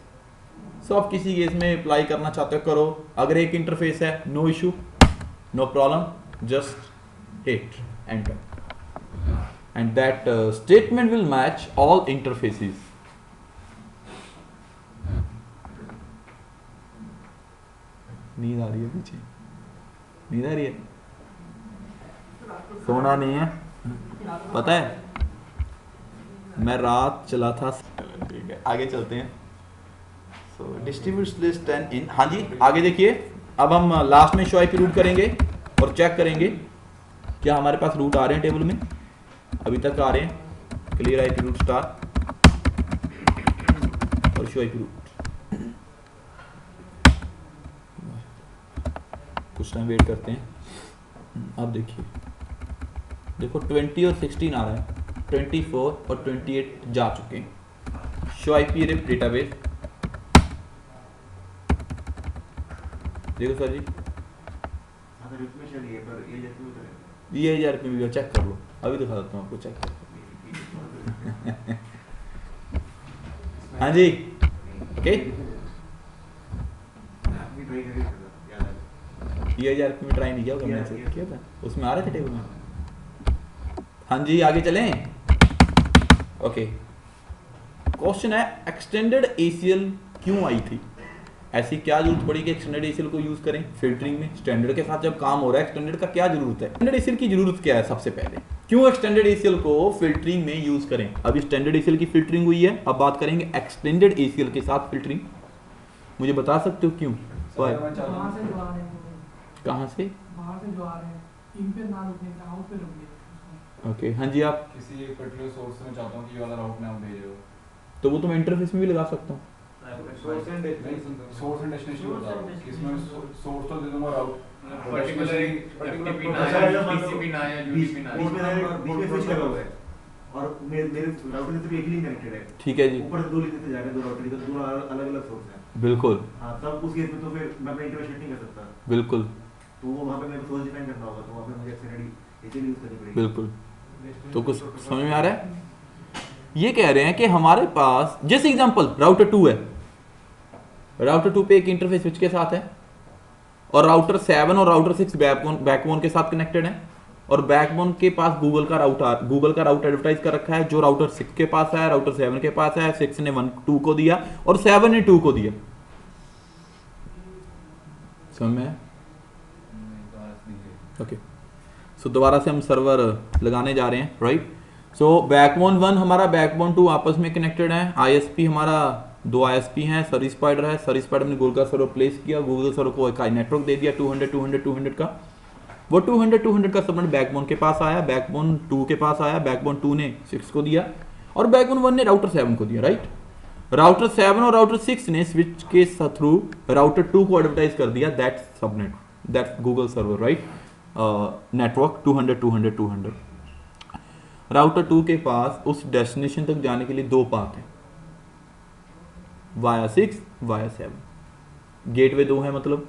S1: So आप किसी case में apply करना चाहते हो करो। अगर एक इंटरफेस है no issue, no problem, just hit enter and that statement will match all interfaces. नींद आ रही है पीछे? नींद आ रही है? सोना नहीं है, पता है मैं रात चला था। ठीक है, आगे चलते हैं। सो डिस्ट्रीब्यूट लिस्ट 10 इन। हाँ जी, आगे देखिए। अब हम लास्ट में शो आईपी रूट करेंगे और चेक करेंगे क्या हमारे पास रूट आ रहे हैं टेबल में। अभी तक आ रहे हैं। क्लियर आईपी रूट स्टार और शो आईपी रूट। कुछ टाइम वेट करते हैं। अब देखिए, देखो 20 और 16 आ रहा है, 24 और 28 जा चुके हैं। शो आईपी रिप डेटाबेस देखो सर जी, ये EARP में भी चेक कर लो। अभी दिखा देता हूँ आपको, चेक कर। हाँ जी, ओके। EARP में ट्राई नहीं किया, हमने से किया था, उसमें आ रहे थे टेबल में। हाँ जी, आगे चलें। ओके, क्वेश्चन है एक्सटेंडेड ACL क्यों आई थी? ऐसी क्या जरूरत पड़ी कि एक्सटेंडेड ACL को यूज करें फिल्टरिंग में? स्टैंडर्ड के साथ जब काम हो रहा है, एक्सटेंडेड का क्या जरूरत है? एक्सटेंडेड ACL की जरूरत क्या है? सबसे पहले क्यों एक्सटेंडेड ACL को फिल्टरिंग में यूज करें? अभी स्टैंडर्ड ACL की फिल्टरिंग हुई है, अब बात करेंगे एक्सटेंडेड ACL के साथ फिल्टरिंग। मुझे बता सकते हो क्यों? कहाँ से? ओके, हाँ जी, आप
S7: किसी एक पर्टिकुलर सोर्स में चाहता हूँ कि ये वाला राउट में आप भेज रहे हो,
S1: तो वो तो मैं इंटरफेस में भी लगा सकता हूँ।
S7: सोर्स एंड डेस्टिनेशन बता रहा हूँ। इसमें सोर्स तो दे दूंगा राउट,
S2: पर्टिकुलर FTP ना या TCP ना या UDP ना,
S8: बीच में स्विच लगा हुआ है और मेरे राउटर से एक लिंक कनेक्टेड है।
S1: ठीक है जी,
S8: ऊपर से दो लिंक से जा रहे हैं, दो राउटर के दो अलग-अलग सोर्स हैं।
S1: बिल्कुल।
S8: हाँ, तब उस केस में तो फिर मैं अपना इंटरफेस नहीं कर सकता।
S1: बिल्कुल,
S8: तो वो वहाँ पे मेरे को सोर्स डिफाइन करना होगा, तो वहाँ पे मुझे एक्सटेंडेड ACL यूज करनी पड़ेगी।
S1: बिल्कुल। तो कुछ समझ में आ रहा है? ये कह रहे हैं कि हमारे पास जैसे एग्जांपल राउटर 2 है, राउटर 2 पे एक इंटरफेस स्विच के साथ है और राउटर 7 और राउटर 6 बैकबोन के साथ कनेक्टेड है और बैकबोन के पास गूगल का राउट एडवर्टाइज कर रखा है जो राउटर 6 के पास है, राउटर 7 के पास है। 6 ने 1-2 को दिया और 7 ने 2 को दिया। समझ में? ओके, सो दोबारा से हम सर्वर लगाने जा रहे हैं, राइट? सो बैकबोन 1 हमारा बैकबोन 2 आपस में कनेक्टेड है। ISP हमारा 2 ISP हैं, सर्विस स्पाइडर है। सर्विस स्पाइडर ने गूगल का सर्वर प्लेस किया, गूगल सर्वर को एक नेटवर्क दे दिया 200 का। वो 200 का सबनेट बैकबोन के पास आया, बैकबोन 2 के पास आया, बैकबोन 2 ने 6 को दिया और बैकबोन 1 ने राउटर 7 को दिया, राइट? राउटर 7 और राउटर 6 ने स्विच के थ्रू राउटर 2 को एडवर्टाइज कर दिया that subnet, that Google server, right? Network 200 router 2 के पास उस डेस्टिनेशन तक जाने के लिए 2 पाथ हैं, वाया 6 वाया 7। गेटवे 2 है, मतलब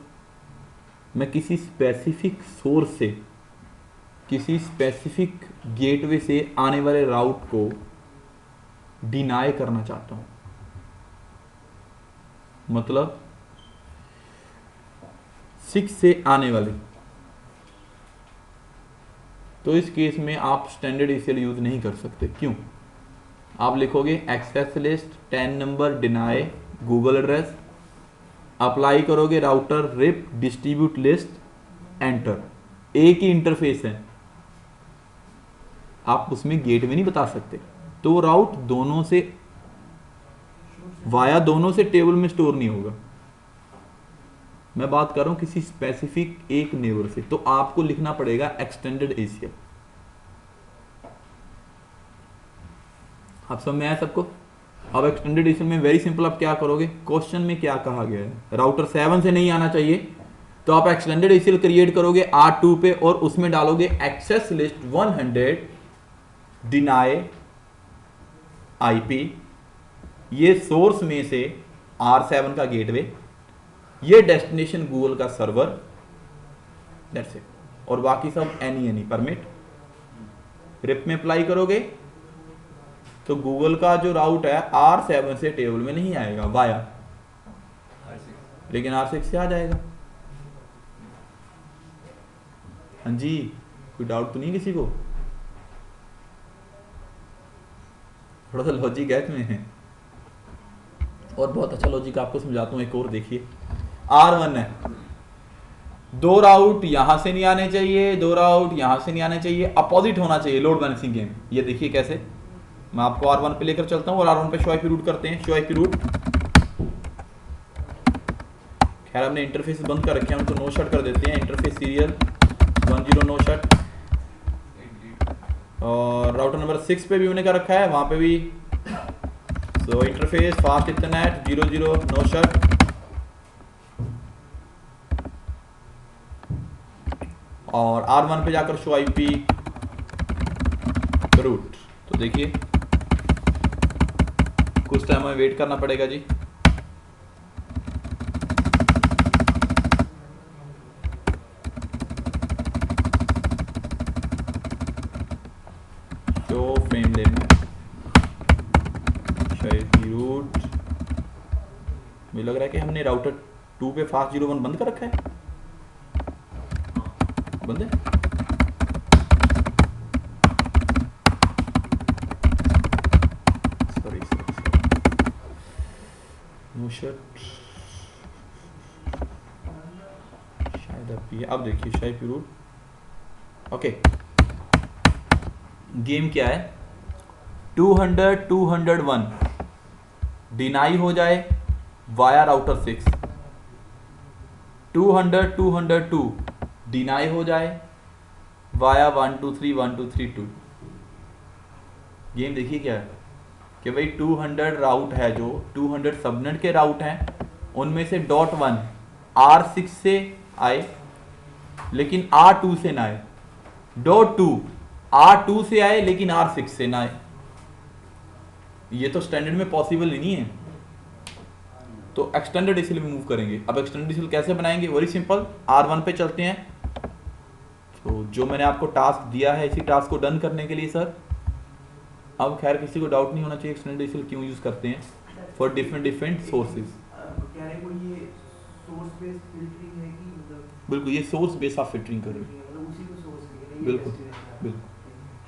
S1: मैं किसी स्पेसिफिक सोर्स से, किसी स्पेसिफिक गेटवे से आने वाले राउट को डिनाई करना चाहता हूं। मतलब 6 से आने वाले, तो इस केस में आप स्टैंडर्ड ACL यूज नहीं कर सकते। क्यों? आप लिखोगे access list 10 number deny Google address, apply करोगे router RIP distribute list enter, एक ही इंटरफेस है, आप उसमें गेटवे नहीं बता सकते। तो राउट दोनों से वाया दोनों से टेबल में स्टोर नहीं होगा। मैं बात कर रहा हूं किसी स्पेसिफिक एक नेबर से, तो आपको लिखना पड़ेगा एक्सटेंडेड ACL। आप समझ में आया सबको? अब एक्सटेंडेड ACL में वेरी सिंपल, आप क्या करोगे, क्वेश्चन में क्या कहा गया है, राउटर 7 से नहीं आना चाहिए, तो आप एक्सटेंडेड ACL क्रिएट करोगे R2 पे और उसमें डालोगे एक्सेस लिस्ट 100 डिनाई IP, ये सोर्स में से R7 का गेटवे, ये डेस्टिनेशन गूगल का सर्वर, दैट्स इट। और बाकी सब एनी परमिट। रिप में अप्लाई करोगे तो गूगल का जो राउट है R7 से टेबल में नहीं आएगा वाया, लेकिन R6 से आ जाएगा। हाँ जी, कोई डाउट तो नहीं किसी को? थोड़ा सा लॉजिक है इसमें है, और बहुत अच्छा लॉजिक आपको समझाता हूं। एक और देखिए, R1 है, 2 राउट यहां से नहीं आने चाहिए, 2 राउट यहां से नहीं आने चाहिए, अपोजिट होना चाहिए, लोड बैलेंसिंग गेम। ये देखिए कैसे, मैं आपको R1 पे लेकर चलता हूं और R1 पे शो IP रूट करते हैं। शो IP रूट, खैर हमने इंटरफेस बंद कर रखे हैं, उनको नो शट कर देते हैं। इंटरफेस सीरियल 10 नो शट, और राउटर नंबर 6 पे भी हमने कर रखा है, वहां पे भी so interface fast internet 00 no shut. और R1 पे जाकर शो IP रूट। तो देखिए कुछ टाइम हमें वेट करना पड़ेगा जी। शो फ्रेम लेना है, शो IP रूट। मुझे लग रहा है कि हमने राउटर 2 पे फास्ट 01 बंद कर रखा है, बंद है। सॉरी नो शट, शायद अब देखिए शायद रूट। ओके, गेम क्या है, 200-201 डिनाई हो जाए वाया राउटर 6, 200-202 डिनाई हो जाए वाया 123-123-2। गेम देखिए क्या है कि भाई 200 राउट है, जो 200 सबनेट के राउट हैं, उनमें से .1 R6 से आए लेकिन R2 से ना आए, .2 R2 से आए लेकिन R6 से ना आए। ये तो स्टैंडर्ड में पॉसिबल ही नहीं है, तो एक्सटेंडेड ACL में मूव करेंगे। अब एक्सटेंडेड ACL कैसे बनाएंगे, वेरी सिंपल, R1 पे चलते हैं। तो जो मैंने आपको टास्क दिया है, इसी टास्क को डन करने के लिए सर, अब खैर किसी को डाउट नहीं होना चाहिए एक्सटेंडेड ACL क्यों यूज करते हैं, फॉर डिफरेंट सोर्सेज।
S8: कह रहे हैं कोई ये सोर्स बेस्ड फिल्टरिंग है कि मतलब,
S1: बिल्कुल ये सोर्स बेस्ड आप फिल्टरिंग कर रहे हो,
S8: मतलब उसी को सोर्स के लिए
S1: बिल्कुल बिल्कुल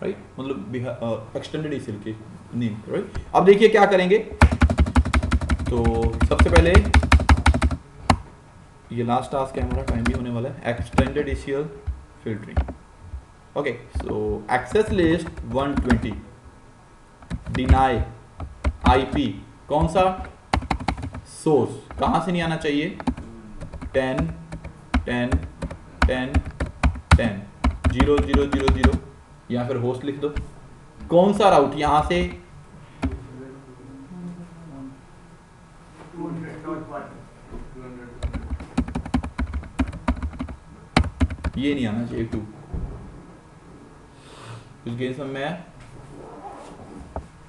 S1: राइट, मतलब एक्सटेंडेड ACL के नेम, राइट। अब देखिए क्या करेंगे, तो सबसे पहले ये लास्ट टास्क है हमारा, टाइम भी होने वाला है, एक्सटेंडेड ACL फिल्टरिंग। ओके, सो एक्सेस लिस्ट 120 डिनाई IP, कौन सा सोर्स, कहां से नहीं आना चाहिए, 10 10 10 10 0 0 0 0, या फिर होस्ट लिख दो। कौन सा राउट, यहां से
S8: 200.1
S1: ये नहीं आना चाहिए 2, कुछ गेम समझ में आया,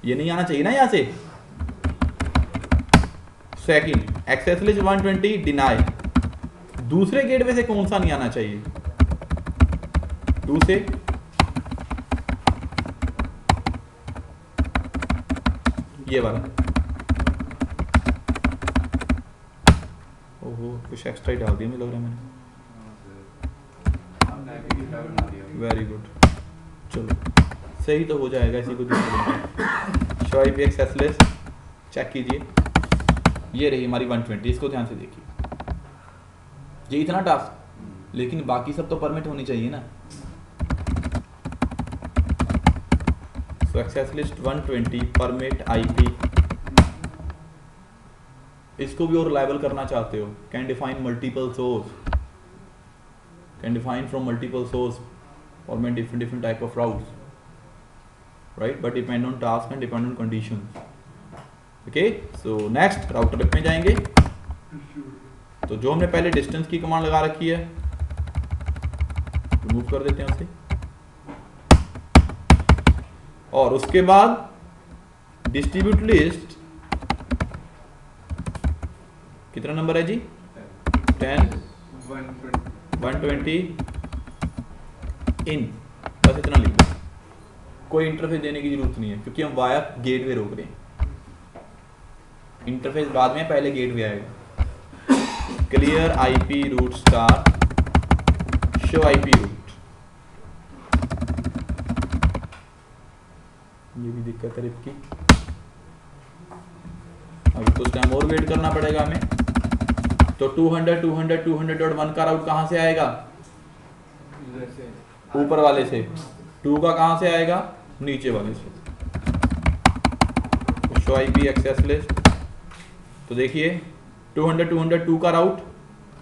S1: ये नहीं आना चाहिए ना यहां से। सेकंड एक्सेस लिस्ट 120 डिनाई, दूसरे गेटवे से कौन सा नहीं आना चाहिए? 2 से, ये वाला। ओहो कुछ एक्स्ट्रा ही डाल दिया मुझे लग रहा है मैंने। वेरी गुड, चलो सही तो हो जाएगा, इसी को दिक्कत। Show IP access list check कीजिए, ये रही हमारी 120, इसको ध्यान से देखिए। ये इतना टास्क, लेकिन बाकी सब तो परमिट होनी चाहिए ना। सो एक्सेस लिस्ट 120 परमिट आईपी, इसको भी और रिलायबल करना चाहते हो, can define multiple source, can define from multiple source और मैं different type of routes, right, but depend on task and depend on conditions. Okay, so next router में जाएंगे। तो जो हमने पहले डिस्टेंस की कमांड लगा रखी है, रिमूव कर देते हैं उसे, और उसके बाद डिस्ट्रीब्यूट लिस्ट कितना नंबर है जी? 10 120 इन, बस इतना लिख दो, कोई इंटरफेस देने की जरूरत नहीं है क्योंकि हम वाया गेटवे रोक रहे हैं। इंटरफेस बाद में, पहले गेटवे आएगा। Clear IP root star show IP root, ये भी दिक्कत है रिप की। अभी कुछ टाइम और वेट करना पड़ेगा हमें। तो 200.1 का राउट कहां से आएगा? ऊपर वाले से। 2 का कहां से आएगा? नीचे वाले से। शो आईपी एक्सेस लिस्ट, तो देखिए 200.2 का राउट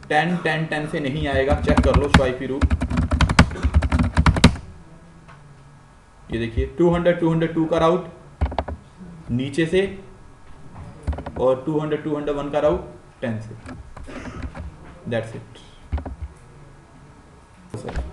S1: 10.10.10 से नहीं आएगा, चेक कर लो शो आईपी रूट। ये देखिए 200.2 का राउट नीचे से और 200.201 का राउट 10 से। That's it.